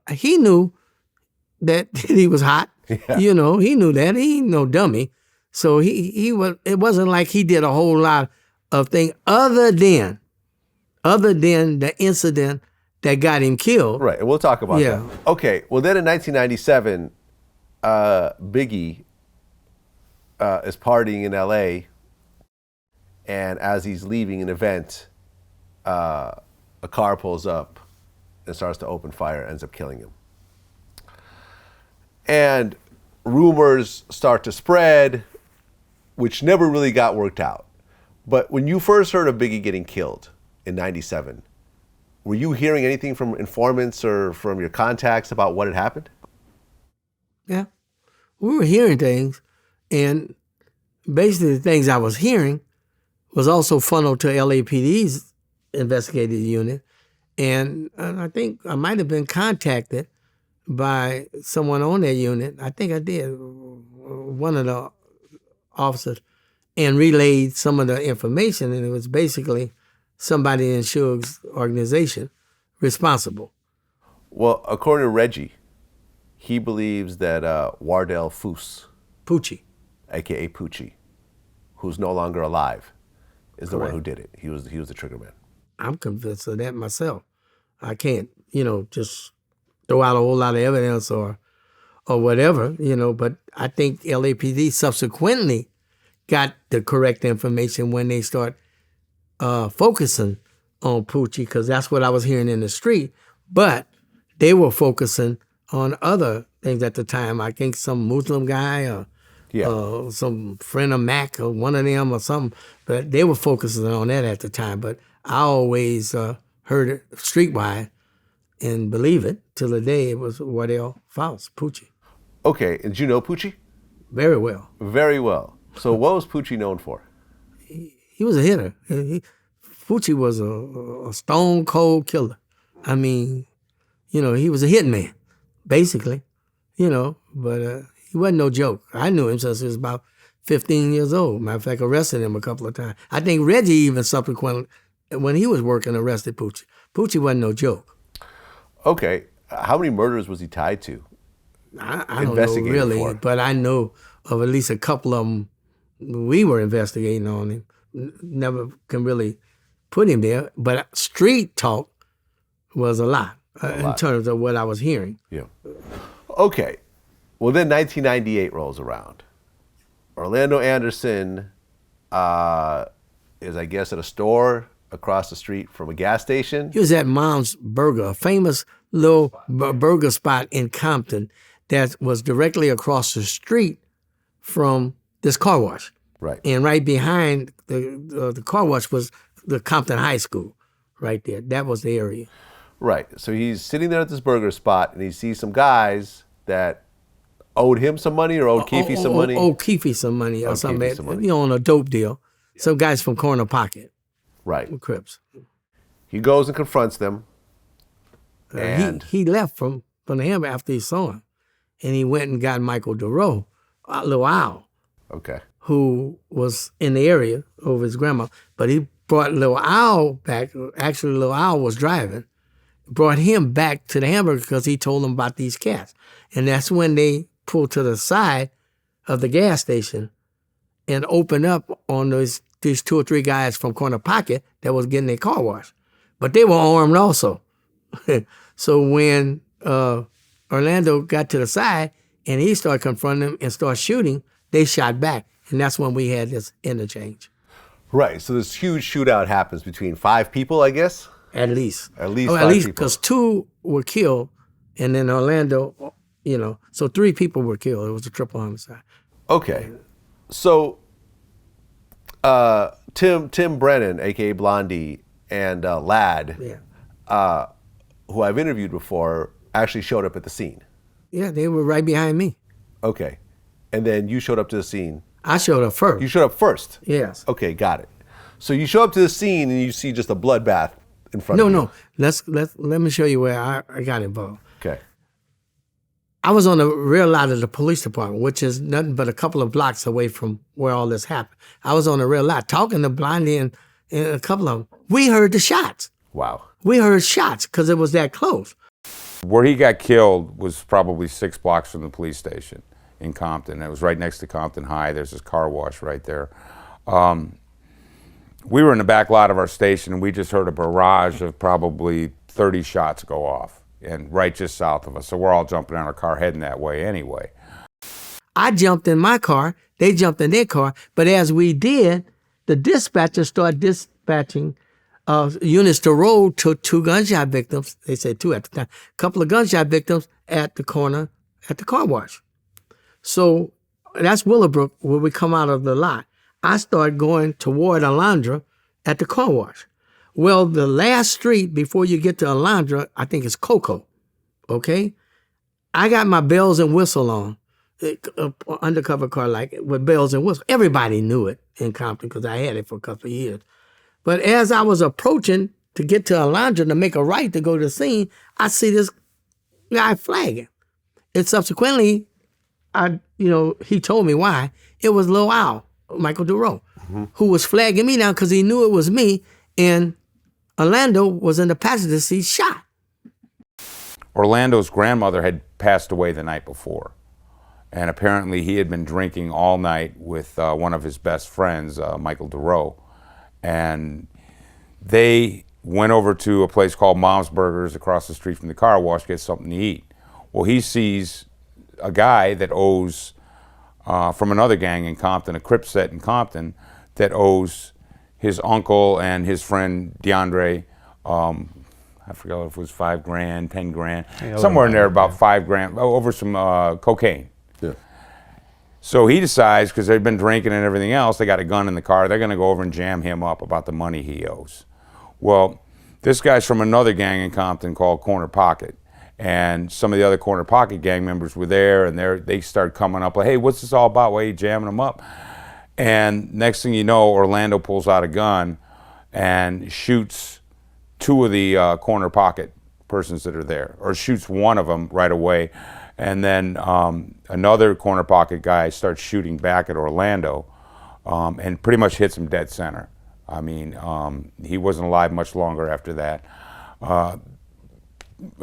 he knew that he was hot. Yeah. You know, he knew that. He ain't no dummy. So he was. It wasn't like he did a whole lot of things other than the incident that got him killed. Right, and we'll talk about that. Okay, well then in 1997, Biggie is partying in LA, and as he's leaving an event, a car pulls up and starts to open fire, ends up killing him. And rumors start to spread, which never really got worked out. But when you first heard of Biggie getting killed in 97, were you hearing anything from informants or from your contacts about what had happened? Yeah. We were hearing things, and basically the things I was hearing was also funneled to LAPD's investigative unit. And I think I might have been contacted by someone on that unit. I think I did, one of the officers, and relayed some of the information, and it was basically somebody in Suge's organization responsible. Well, according to Reggie, he believes that Wardell Foose, Poochie, aka Poochie, who's no longer alive, is the one Correct. who did it. He was the trigger man. I'm convinced of that myself. I can't, just throw out a whole lot of evidence or whatever, but I think LAPD subsequently got the correct information when they start focusing on Poochie, because that's what I was hearing in the street. But they were focusing on other things at the time. I think some Muslim guy or some friend of Mac or one of them or something. But they were focusing on that at the time. But I always heard it streetwise and believe it till the day it was Wardell Fouse, Poochie. Okay, and did you know Poochie? Very well. Very well. So what was Poochie known for? He was a hitter. Poochie was a stone cold killer. I mean, he was a hitman, basically, but he wasn't no joke. I knew him since he was about 15 years old. Matter of fact, arrested him a couple of times. I think Reggie even subsequently, when he was working, arrested Poochie. Poochie wasn't no joke. Okay, how many murders was he tied to? I don't know really, for? But I know of at least a couple of them we were investigating on him. Never can really put him there, but street talk was a lot in terms of what I was hearing. Yeah. Okay. Well, then 1998 rolls around. Orlando Anderson is, I guess, at a store across the street from a gas station. He was at Mom's Burger, a famous little burger spot in Compton that was directly across the street from this car wash. Right. And right behind the car wash was the Compton High School right there. That was the area. Right. So he's sitting there at this burger spot and he sees some guys that owed him some money or owed Keefe some money. Owed Keefe some money or Owed something. Keefe some money. On a dope deal. Some guys from Corner Pocket. Right. With Crips. He goes and confronts them. And he left from him after he saw him. And he went and got Michael DeRoe, Lil Al, okay. who was in the area over his grandma. But he brought Lil Al back. Actually, Lil Al was driving. Brought him back to the hamburger because he told him about these cats. And that's when they pulled to the side of the gas station and opened up on these two or three guys from Corner Pocket that was getting their car washed. But they were armed also. So when Orlando got to the side and he started confronting them and started shooting, they shot back. And that's when we had this interchange. Right. So this huge shootout happens between 5 people, I guess? At least. At least 5 at least people. because 2 were killed, and then Orlando, so 3 people were killed. It was a triple homicide. Okay. So Tim Brennan, a.k.a. Blondie, and Lad, who I've interviewed before, actually showed up at the scene. Yeah, they were right behind me. Okay. And then you showed up to the scene. I showed up first. You showed up first? Yes. Okay, got it. So you show up to the scene and you see just a bloodbath in front of you. No. Let me show you where I got involved. Okay. I was on the rear lot of the police department, which is nothing but a couple of blocks away from where all this happened. I was on the rear lot talking to Blondie and and a couple of them, we heard the shots. Wow. We heard shots because it was that close. Where he got killed was probably 6 blocks from the police station in Compton. It was right next to Compton High. There's this car wash right there. We were in the back lot of our station, and we just heard a barrage of probably 30 shots go off, and right just south of us. So we're all jumping out of our car heading that way anyway. I jumped in my car. They jumped in their car. But as we did, the dispatcher started dispatching units to roll to 2 gunshot victims. They said 2 at the time. A couple of gunshot victims at the corner at the car wash. So that's Willowbrook, where we come out of the lot. I started going toward Alondra at the car wash. Well, the last street before you get to Alondra, I think it's Coco, okay? I got my bells and whistle on, undercover car like with bells and whistles. Everybody knew it in Compton because I had it for a couple of years. But as I was approaching to get to Alondra to make a right to go to the scene, I see this guy flagging. And subsequently, he told me why. It was Lil Al, Michael Duro, who was flagging me down because he knew it was me, and Orlando was in the passenger seat shot. Orlando's grandmother had passed away the night before, and apparently he had been drinking all night with one of his best friends, Michael Duro, and they went over to a place called Mom's Burgers across the street from the car wash to get something to eat. Well, he sees a guy that owes, from another gang in Compton, a Crip set in Compton, that owes his uncle and his friend DeAndre, I forgot if it was $5,000, $10,000, somewhere in there, about $5,000, over some cocaine. Yeah. So he decides, because they've been drinking and everything else, they got a gun in the car, they're gonna go over and jam him up about the money he owes. Well, this guy's from another gang in Compton called Corner Pocket. And some of the other Corner Pocket gang members were there, and they started coming up like, hey, what's this all about? Why are you jamming them up? And next thing you know, Orlando pulls out a gun and shoots 2 of the Corner Pocket persons that are there, or shoots one of them right away. And then another Corner Pocket guy starts shooting back at Orlando and pretty much hits him dead center. I mean, he wasn't alive much longer after that.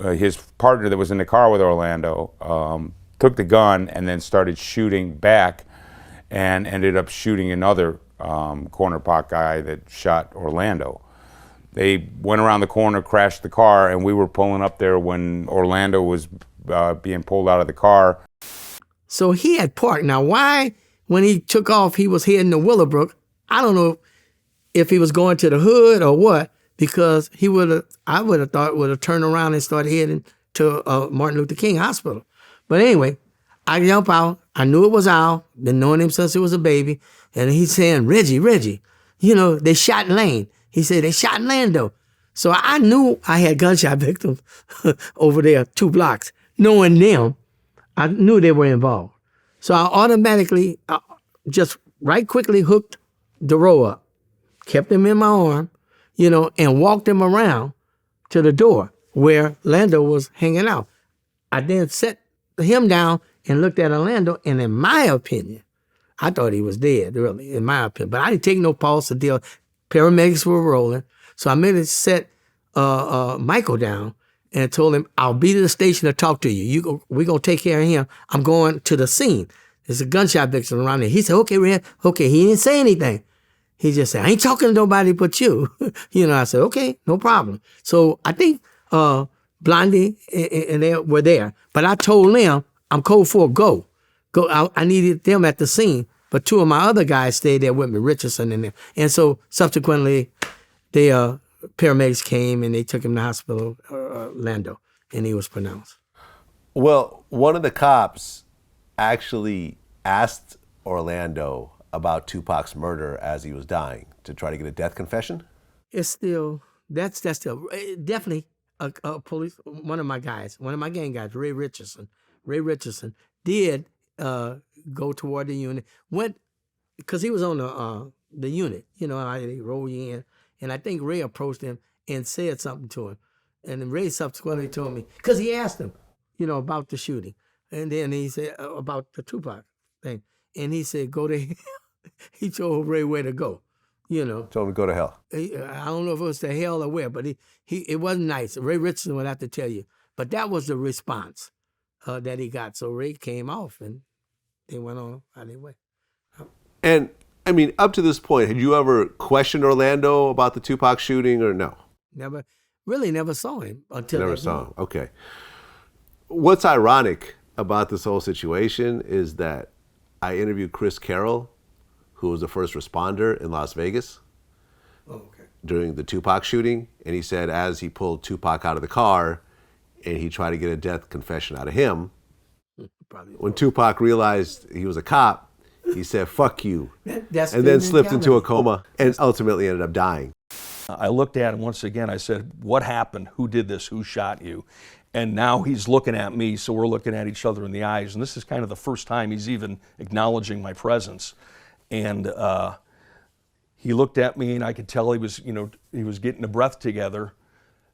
His partner that was in the car with Orlando took the gun and then started shooting back and ended up shooting another Corner Pocket guy that shot Orlando. They went around the corner, crashed the car, and we were pulling up there when Orlando was being pulled out of the car. So he had parked. Now, why, when he took off, he was heading to Willowbrook? I don't know if he was going to the hood or what, because I would have thought would have turned around and started heading to Martin Luther King Hospital. But anyway, I jump out. I knew it was Al. Been knowing him since he was a baby. And he's saying, Reggie, they shot Lane. He said, they shot Lando. So I knew I had gunshot victims over there 2 blocks. Knowing them, I knew they were involved. So I automatically, just right quickly hooked Duro up, kept him in my arm, and walked him around to the door where Lando was hanging out. I then set him down and looked at Orlando, and in my opinion, I thought he was dead, really, in my opinion. But I didn't take no pulse or deal. Paramedics were rolling. So I made it set Michael down and told him, I'll be to the station to talk to you. We're going to take care of him. I'm going to the scene. There's a gunshot victim around there. He said, okay, Red. Okay, he didn't say anything. He just said, I ain't talking to nobody but you. I said, okay, no problem. So I think Blondie and they were there. But I told them, I'm code for go. I needed them at the scene. But 2 of my other guys stayed there with me, Richardson and them. And so subsequently, the paramedics came and they took him to the hospital, Orlando, and he was pronounced. Well, one of the cops actually asked Orlando about Tupac's murder as he was dying to try to get a death confession. It's still, that's still, definitely a police, one of my gang guys, Ray Richardson did go toward the unit, went, because he was on the unit, how they roll you in. And I think Ray approached him and said something to him. And then Ray subsequently told me, because he asked him, about the shooting. And then he said about the Tupac thing. And he said, go to him. He told Ray where to go. you know. Told him to go to hell. I don't know if it was to hell or where, but it wasn't nice. Ray Richardson would have to tell you. But that was the response that he got. So Ray came off and they went on out their way. And, I mean, up to this point, had you ever questioned Orlando about the Tupac shooting or no? Never saw him until Never saw him. Okay. What's ironic about this whole situation is that I interviewed Chris Carroll, who was the first responder in Las Vegas during the Tupac shooting. And he said as he pulled Tupac out of the car and he tried to get a death confession out of him, when Tupac realized he was a cop, he said, "Fuck you," and then slipped into a coma and ultimately ended up dying. I looked at him once again. I said, "What happened? Who did this? Who shot you?" And now he's looking at me, so we're looking at each other in the eyes. And this is kind of the first time he's even acknowledging my presence. And he looked at me, and I could tell he was getting a breath together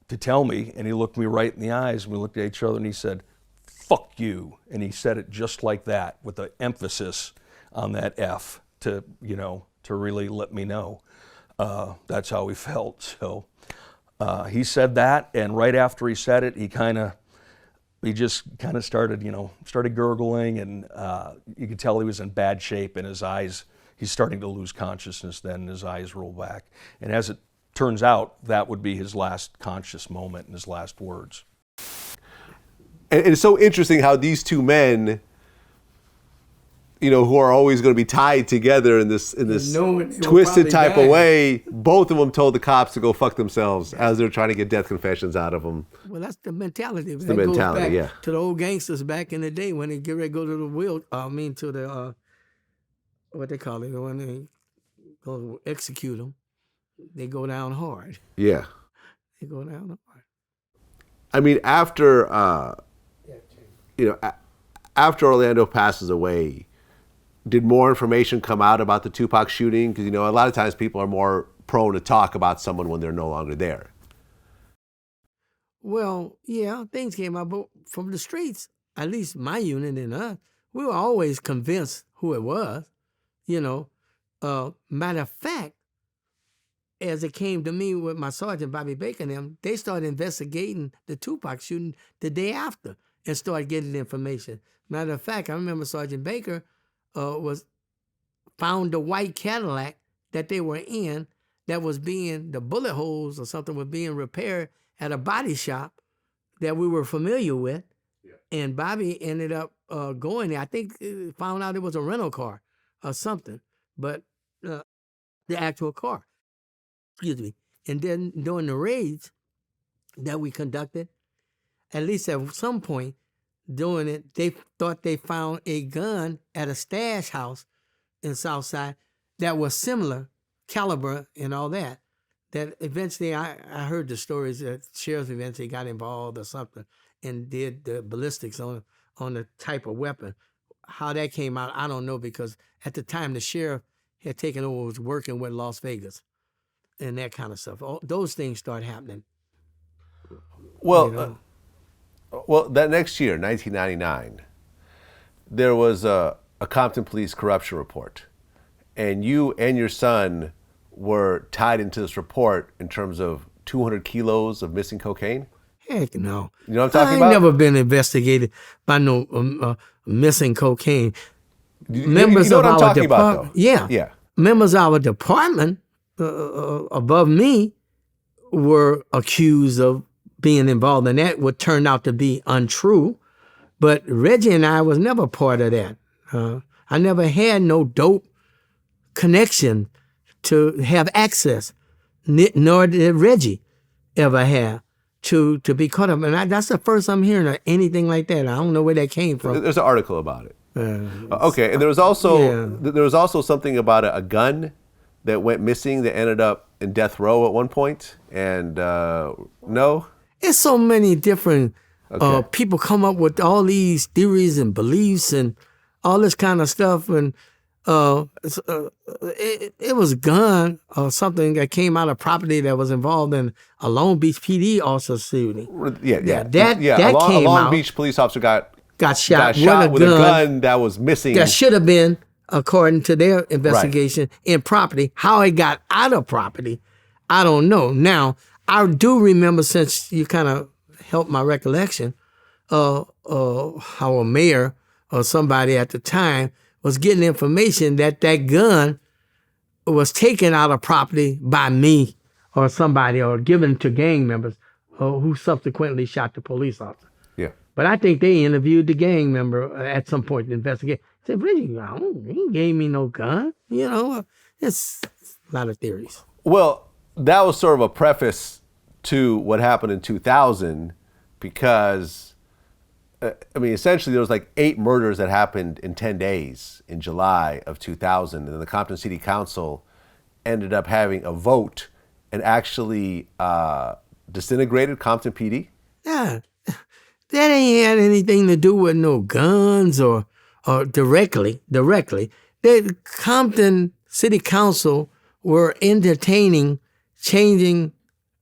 to tell me. And he looked me right in the eyes, and we looked at each other, and he said, "Fuck you." And he said it just like that, with the emphasis on that F to really let me know. That's how he felt. So he said that, and right after he said it, he just started gurgling, and you could tell he was in bad shape, and his eyes, he's starting to lose consciousness then, and his eyes roll back. And as it turns out, that would be his last conscious moment and his last words. And it's so interesting how these two men, who are always going to be tied together in this twisted type of way, both of them told the cops to go fuck themselves as they're trying to get death confessions out of them. Well, that's the mentality. It's the mentality, goes back to the old gangsters back in the day when they get ready to go to the what they call it, when they go execute them, they go down hard. Yeah. They go down hard. I mean, after after Orlando passes away, did more information come out about the Tupac shooting? Because, a lot of times people are more prone to talk about someone when they're no longer there. Well, yeah, things came out, but from the streets, at least my unit and us, we were always convinced who it was, Matter of fact, as it came to me with my sergeant, Bobby Baker and them, they started investigating the Tupac shooting the day after and started getting the information. Matter of fact, I remember Sergeant Baker found the white Cadillac that they were in that was the bullet holes or something were being repaired at a body shop that we were familiar with. Yeah. And Bobby ended up going there. I think found out it was a rental car or something, but the actual car. Excuse me. And then during the raids that we conducted, at least at some point doing it, they thought they found a gun at a stash house in Southside that was similar caliber and all that. That eventually I heard the stories that sheriffs eventually got involved or something and did the ballistics on the type of weapon. How that came out, I don't know, because at the time the sheriff had taken over, was working with Las Vegas and that kind of stuff. Those things start happening. Well, well, that next year, 1999, there was a Compton Police corruption report, and you and your son were tied into this report in terms of 200 kilos of missing cocaine? Heck no. You know what I'm talking about? I ain't never been investigated by no missing cocaine. Members of our department, yeah. Members of our department above me were accused of being involved in that, what turned out to be untrue. But Reggie and I was never part of that. I never had no dope connection to have access, nor did Reggie ever have to be caught up. And that's the first I'm hearing of anything like that. I don't know where that came from. There's an article about it. Okay, and there was also something about a gun that went missing that ended up in death row at one point. And no? It's so many different people come up with all these theories and beliefs and all this kind of stuff. And it was a gun or something that came out of property that was involved in a Long Beach PD also shooting. That came out. A Long out. Beach police officer got shot with a gun that was missing. That should have been according to their investigation in property. How it got out of property, I don't know. Now, I do remember, since you kind of helped my recollection, how a mayor or somebody at the time was getting information that gun was taken out of property by me or somebody, or given to gang members who subsequently shot the police officer. Yeah. But I think they interviewed the gang member at some point to investigate. Said, Reggie, he gave me no gun. You know, it's a lot of theories. Well, that was sort of a preface to what happened in 2000, because, I mean, essentially there was like 8 murders that happened in 10 days in July of 2000. And then the Compton City Council ended up having a vote and actually disintegrated Compton PD. Yeah, that ain't had anything to do with no guns or directly. The Compton City Council were entertaining changing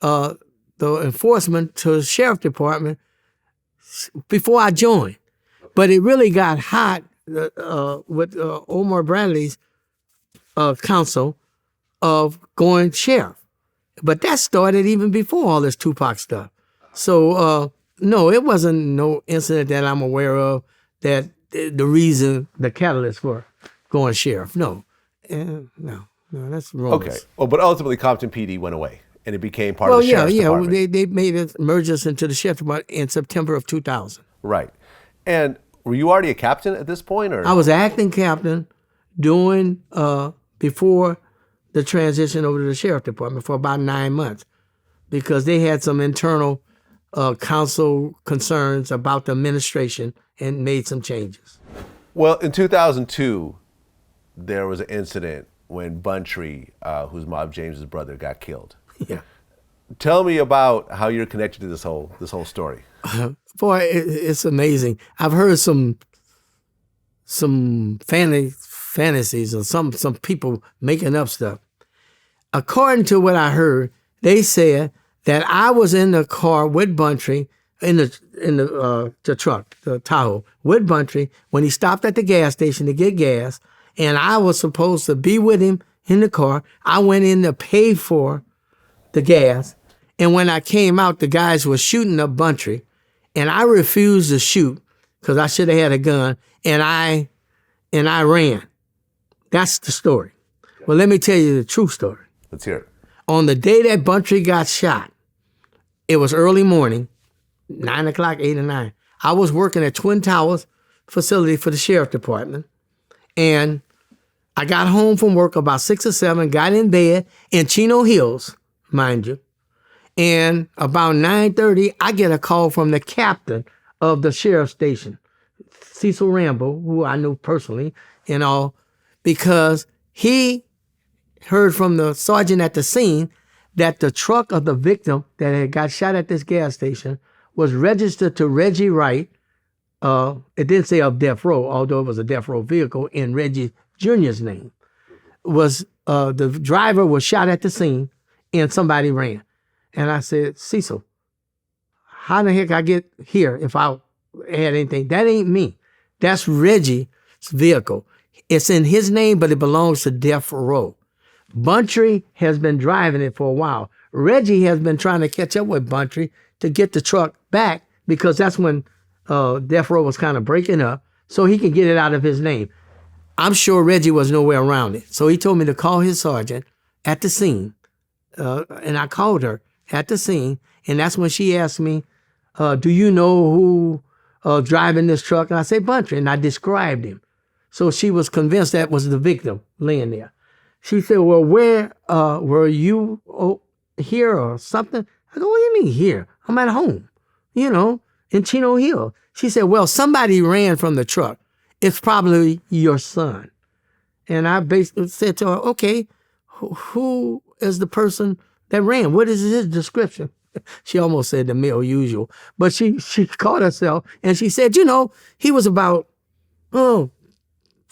the enforcement to the sheriff department before I joined. But it really got hot with Omar Bradley's council of going sheriff. But that started even before all this Tupac stuff. So, no, it wasn't no incident that I'm aware of that the reason, the catalyst for going sheriff. No, that's wrong. Okay. Well, but ultimately Compton PD went away and it became part of the sheriff's department. They made it, merged us into the sheriff's department in September of 2000. Right. And were you already a captain at this point, or? I was acting captain doing before the transition over to the sheriff department for about 9 months, because they had some internal council concerns about the administration and made some changes. Well, in 2002, there was an incident when Buntry, who's Mob James's brother, got killed. Yeah. Tell me about how you're connected to this whole story. Boy, it's amazing. I've heard some fantasies or some people making up stuff. According to what I heard, they said that I was in the car with Buntry in the truck, the Tahoe, with Buntry when he stopped at the gas station to get gas, and I was supposed to be with him in the car. I went in to pay for the gas, and when I came out, the guys were shooting up Buntry, and I refused to shoot because I should have had a gun, and I ran. That's the story. Well, let me tell you the true story. Let's hear it. On the day that Buntry got shot, it was early morning, 9 o'clock, 8 or 9. I was working at Twin Towers facility for the sheriff department, and I got home from work about 6 or 7, got in bed in Chino Hills, mind you, and about 9:30, I get a call from the captain of the sheriff's station, Cecil Rambo, who I knew personally and all, because he heard from the sergeant at the scene that the truck of the victim that had got shot at this gas station was registered to Reggie Wright. It didn't say of death row, although it was a death row vehicle in Reggie Jr.'s name. The driver was shot at the scene and somebody ran. And I said, Cecil, how the heck I get here if I had anything? That ain't me. That's Reggie's vehicle. It's in his name, but it belongs to death row. Buntry has been driving it for a while. Reggie has been trying to catch up with Buntry to get the truck back, because that's when death row was kind of breaking up, so he can get it out of his name. I'm sure Reggie was nowhere around it. So he told me to call his sergeant at the scene. And I called her at the scene, and that's when she asked me, do you know who driving this truck? And I said, Buntry, and I described him. So she was convinced that was the victim laying there. She said, well, where were you here or something? I go, what do you mean here? I'm at home, in Chino Hill. She said, well, somebody ran from the truck. It's probably your son. And I basically said to her, okay, who is the person that ran? What is his description? She almost said the male usual, but she caught herself and she said, he was about, 5'10",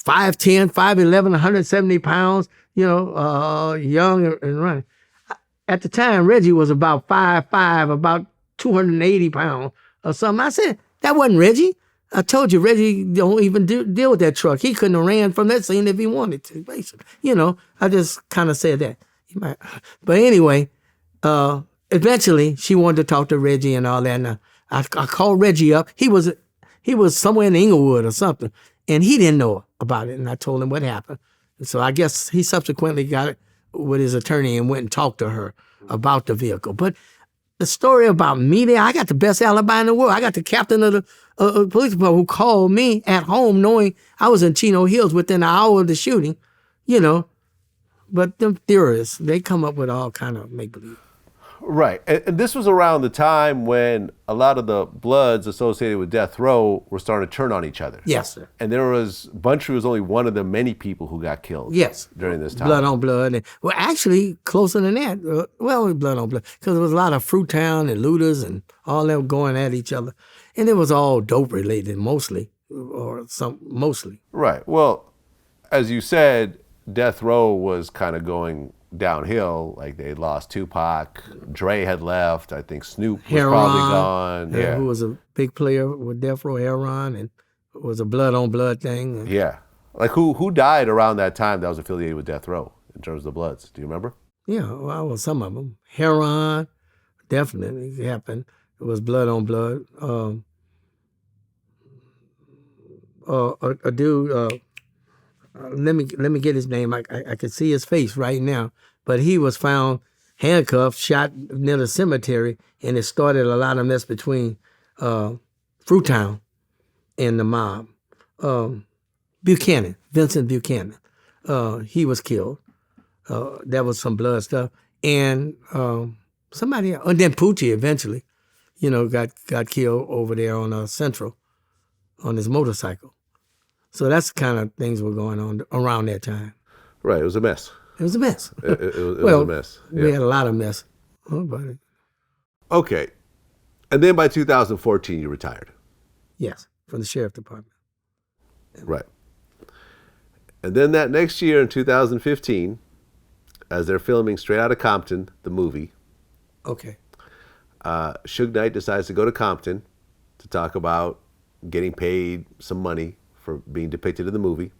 5'11", 170 pounds, young and running. At the time, Reggie was about 5'5", about 280 pounds or something. I said, that wasn't Reggie. I told you, Reggie don't even deal with that truck. He couldn't have ran from that scene if he wanted to, basically. You know, I just kind of said that. But anyway, eventually she wanted to talk to Reggie and all that. And I called Reggie up. He was somewhere in Inglewood or something, and he didn't know about it. And I told him what happened. And so I guess he subsequently got it with his attorney and went and talked to her about the vehicle. But the story about me there, I got the best alibi in the world. I got the captain of the police department who called me at home knowing I was in Chino Hills within an hour of the shooting, you know. But them theorists, they come up with all kind of make-believe. Right. And this was around the time when a lot of the Bloods associated with Death Row were starting to turn on each other. Yes, sir. And Buntry was only one of the many people who got killed. Yes. During this time. Blood on blood. And, well, actually, closer than that. Blood on blood. Because there was a lot of Fruittown and looters and all them going at each other. And it was all dope related mostly. Mostly. Right. Well, as you said, Death Row was kind of going downhill. Like they lost Tupac, Dre had left, I think Snoop was probably gone. Yeah. Who was a big player with Death Row, Heron, and it was a blood on blood thing. Yeah. Like who died around that time that was affiliated with Death Row in terms of the Bloods? Do you remember? Yeah, well, some of them. Heron definitely happened. It was blood on blood. A dude, let me get his name. I can see his face right now. But he was found handcuffed, shot near the cemetery, and it started a lot of mess between Fruittown and the mob. Vincent Buchanan, he was killed. That was some blood stuff. And somebody else, and then Poochie eventually, you know, got killed over there on Central on his motorcycle. So that's the kind of things were going on around that time. Right, it was a mess. It was a mess. It was a mess. Yeah. We had a lot of mess. But okay. And then by 2014, you retired. Yes, from the sheriff department. Right. And then that next year in 2015, as they're filming Straight Outta Compton, the movie, okay, Suge Knight decides to go to Compton to talk about getting paid some money for being depicted in the movie.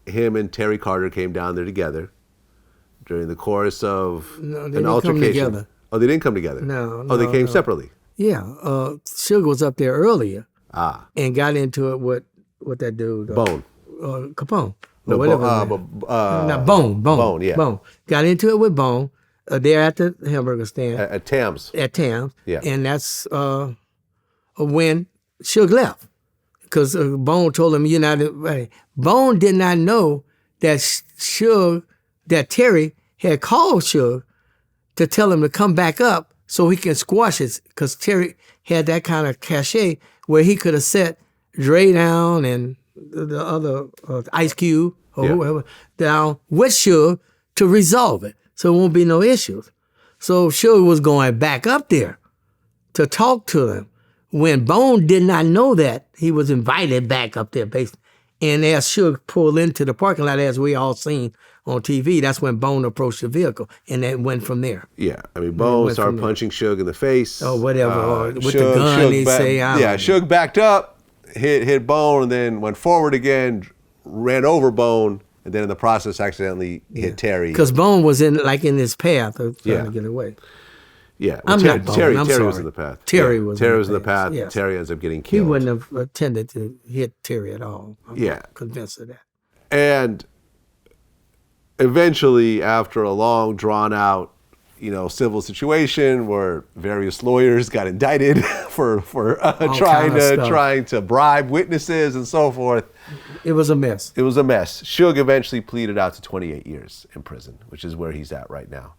Him and Terry Carter came down there together during the course of an altercation. Come together. Oh, they didn't come together? No. Oh, they came separately? Yeah. Suge was up there earlier and got into it with that dude. Bone. Capone. No, whatever. Not Bone. Bone, yeah. Bone. Got into it with Bone there at the hamburger stand. At Tam's. At Tam's. Yeah. And that's when Suge left. Because Bone told him, you're not ready. Bone did not know that that Terry had called Suge to tell him to come back up so he can squash it. Because Terry had that kind of cachet where he could have set Dre down and the other Ice Cube or whoever down with Suge to resolve it. So it won't be no issues. So Suge was going back up there to talk to them. When Bone did not know that, he was invited back up there, basically. And as Suge pulled into the parking lot, as we all seen on TV, that's when Bone approached the vehicle, and that went from there. Yeah, I mean, Bone started punching Suge in the face. Or whatever, or with the gun, they say. Suge backed up, hit Bone, and then went forward again, ran over Bone, and then in the process accidentally hit Terry. Because Bone was in his path of trying to get away. Yeah, well, Terry was in the path. Terry was in the path. Yes. Terry ends up getting killed. He wouldn't have intended to hit Terry at all. I'm not convinced of that. And eventually, after a long, drawn-out, civil situation where various lawyers got indicted for trying to bribe witnesses and so forth, it was a mess. Suge eventually pleaded out to 28 years in prison, which is where he's at right now.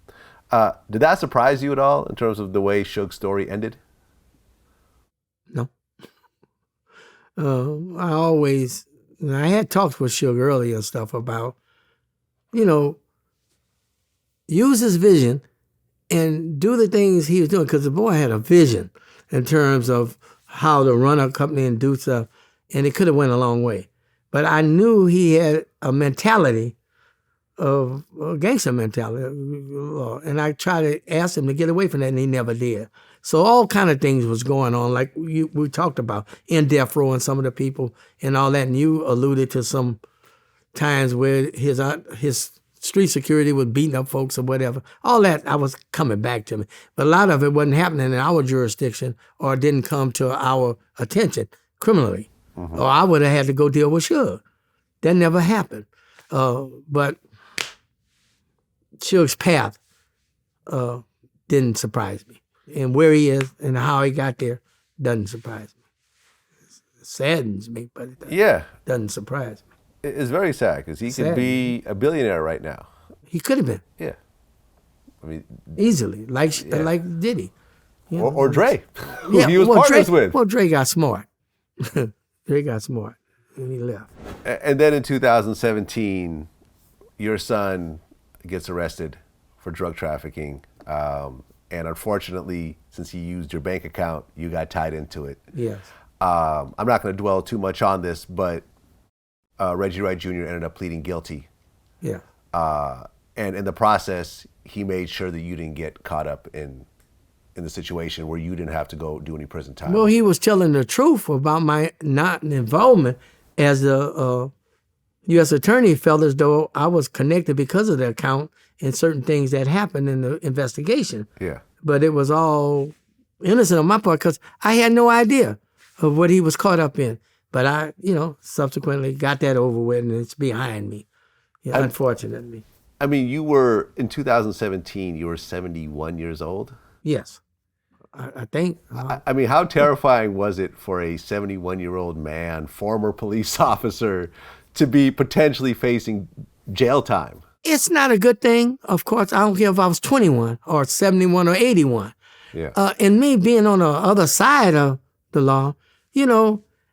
Did that surprise you at all in terms of the way Suge's story ended? No. I had talked with Suge earlier and stuff about, use his vision and do the things he was doing, because the boy had a vision in terms of how to run a company and do stuff, and it could have went a long way. But I knew he had a mentality of a gangster mentality. And I tried to ask him to get away from that, and he never did. So all kind of things was going on, like we talked about in death row and some of the people and all that. And you alluded to some times where his street security was beating up folks or whatever. All that I was coming back to me, but a lot of it wasn't happening in our jurisdiction or didn't come to our attention criminally, or I would have had to go deal with Suge. That never happened. But Suge's path didn't surprise me. And where he is and how he got there doesn't surprise me. It saddens me, but it doesn't surprise me. It's very sad because he could be a billionaire right now. He could have been. Yeah. I mean, easily, like Diddy. You know? Or Dre, who he was partners with. Well, Dre got smart. Dre got smart, and he left. And then in 2017, your son gets arrested for drug trafficking. And unfortunately, since he used your bank account, you got tied into it. Yes. I'm not going to dwell too much on this, but Reggie Wright Jr. ended up pleading guilty. Yeah. And in the process, he made sure that you didn't get caught up in the situation where you didn't have to go do any prison time. Well, he was telling the truth about my not involvement. As the U.S. attorney felt as though I was connected because of the account and certain things that happened in the investigation. Yeah. But it was all innocent on my part because I had no idea of what he was caught up in. But I, subsequently got that over with, and it's behind me, unfortunately. I mean, you were, in 2017, you were 71 years old? Yes, I think. I mean, how terrifying was it for a 71-year-old man, former police officer, to be potentially facing jail time? It's not a good thing, of course. I don't care if I was 21 or 71 or 81. Yeah. And me being on the other side of the law,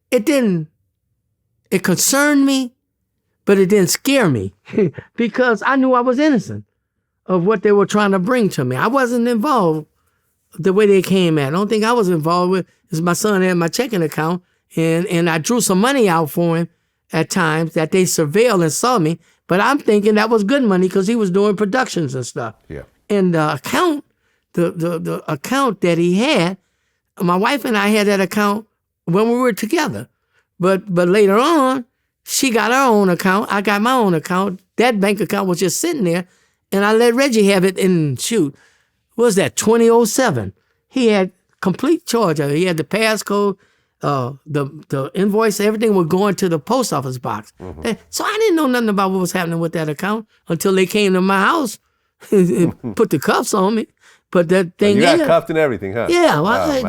it concerned me, but it didn't scare me because I knew I was innocent of what they were trying to bring to me. I wasn't involved the way they came at. I don't think I was involved with is my son had my checking account and I drew some money out for him at times that they surveilled and saw me, but I'm thinking that was good money because he was doing productions and stuff. Yeah. And the account, the account that he had, my wife and I had that account when we were together. But later on, she got her own account. I got my own account. That bank account was just sitting there, and I let Reggie have it in, what was that, 2007. He had complete charge of it. He had the passcode, the invoice, everything was going to the post office box. Mm-hmm. So I didn't know nothing about what was happening with that account until they came to my house and put the cuffs on me. But that thing you got cuffed and everything, huh? Yeah, well,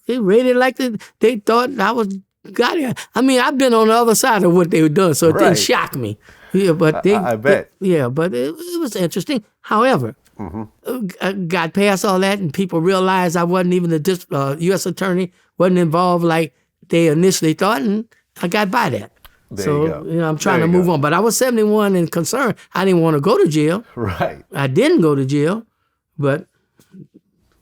they rated like they thought I was got it. I mean, I've been on the other side of what they were doing, so it didn't shock me. Yeah, but I bet. But it was interesting. However, I got past all that, and people realized I wasn't even the U.S. attorney, wasn't involved like they initially thought, and I got by that. There you go. I'm trying to move on. But I was 71 and concerned. I didn't want to go to jail. Right. I didn't go to jail, but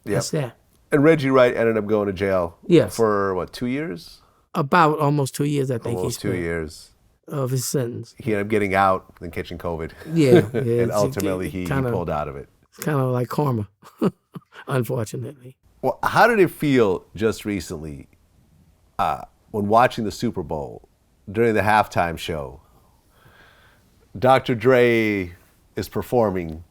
that's that. And Reggie Wright ended up going to jail. Yes. For what, 2 years? About almost 2 years, I think. Almost 2 years of his sentence. He ended up getting out and catching COVID. Yeah. And ultimately he pulled out of it. It's kind of like karma, unfortunately. Well, how did it feel just recently when watching the Super Bowl during the halftime show? Dr. Dre is performing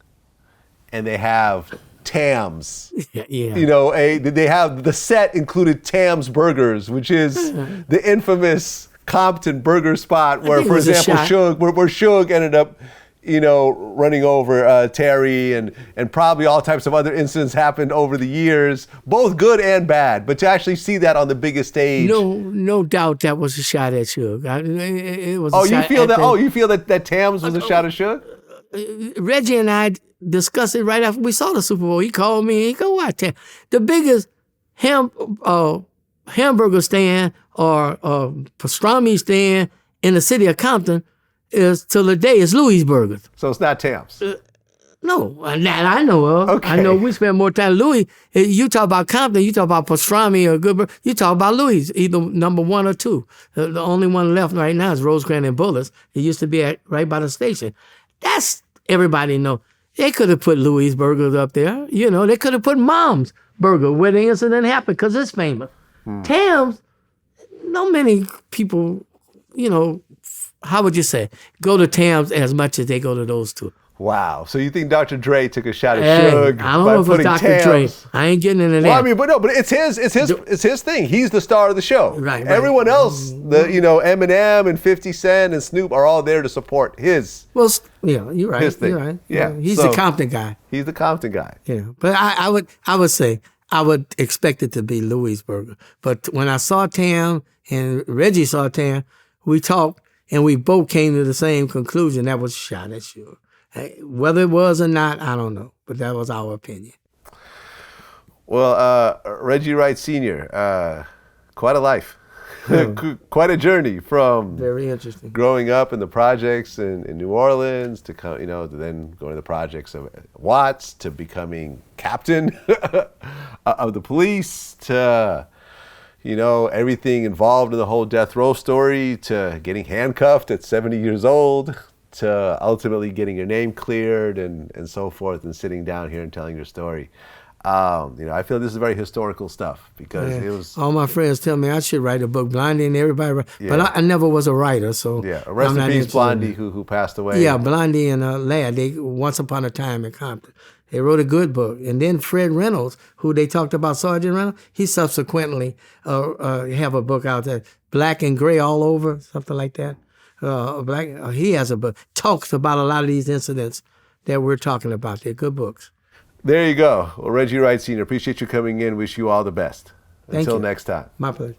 and they have Tams. Yeah. They have the set included Tams Burgers, which is the infamous Compton burger spot where, for example, Suge ended up, running over Terry and probably all types of other incidents happened over the years, both good and bad. But to actually see that on the biggest stage. No doubt that was a shot at Suge. It was you feel that Tams was a shot at Suge? Reggie and I discussed it right after we saw the Super Bowl. He called me. He go, "What? The biggest hamburger stand or pastrami stand in the city of Compton is till the day is Louis Burgers." So it's not Tams. No, that I know of. Okay. I know we spend more time Louis. You talk about Compton, you talk about pastrami or good burger. You talk about Louis, either number 1 or 2. The only one left right now is Rosecrans and Bullets. It used to be right by the station. That's everybody know. They could have put Louis' Burgers up there. You know, they could have put Mom's Burger where the incident happened because it's famous. Tam's, not many people, you know, how would you say, go to Tam's as much as they go to those two. Wow. So you think Dr. Dre took a shot at Suge I don't by know if it's putting Dr. Tams? Dre. I ain't getting into that. Well, I mean, but it's his thing. He's the star of the show. Right. Everyone else, Eminem and 50 Cent and Snoop are all there to support his. Well, yeah, you're right. His thing. You're right. Yeah. He's So- the Compton guy. He's the Compton guy. Yeah, but I would say I would expect it to be Louis' Burger. But when I saw Tam and Reggie saw Tam, we talked and we both came to the same conclusion. That was shot at Suge. Whether it was or not, I don't know. But that was our opinion. Well, Reggie Wright Sr., quite a life. Quite a journey from Very interesting. growing up in the projects in New Orleans to to then going to the projects of Watts to becoming captain of the police to everything involved in the whole death row story to getting handcuffed at 70 years old to ultimately getting your name cleared and so forth and sitting down here and telling your story. I feel this is very historical stuff because it was. All my friends tell me I should write a book, Blondie, and everybody. But I never was a writer, so. Yeah, rest in peace, Blondie, who passed away. Yeah, Blondie and Lad, they once upon a time in Compton. They wrote a good book. And then Fred Reynolds, who they talked about, Sergeant Reynolds, he subsequently have a book out there, Black and Gray All Over, something like that. He has a book, talks about a lot of these incidents that we're talking about. They're good books. There you go. Well, Reggie Wright Sr., appreciate you coming in. Wish you all the best. Thank Until you. next time. My pleasure.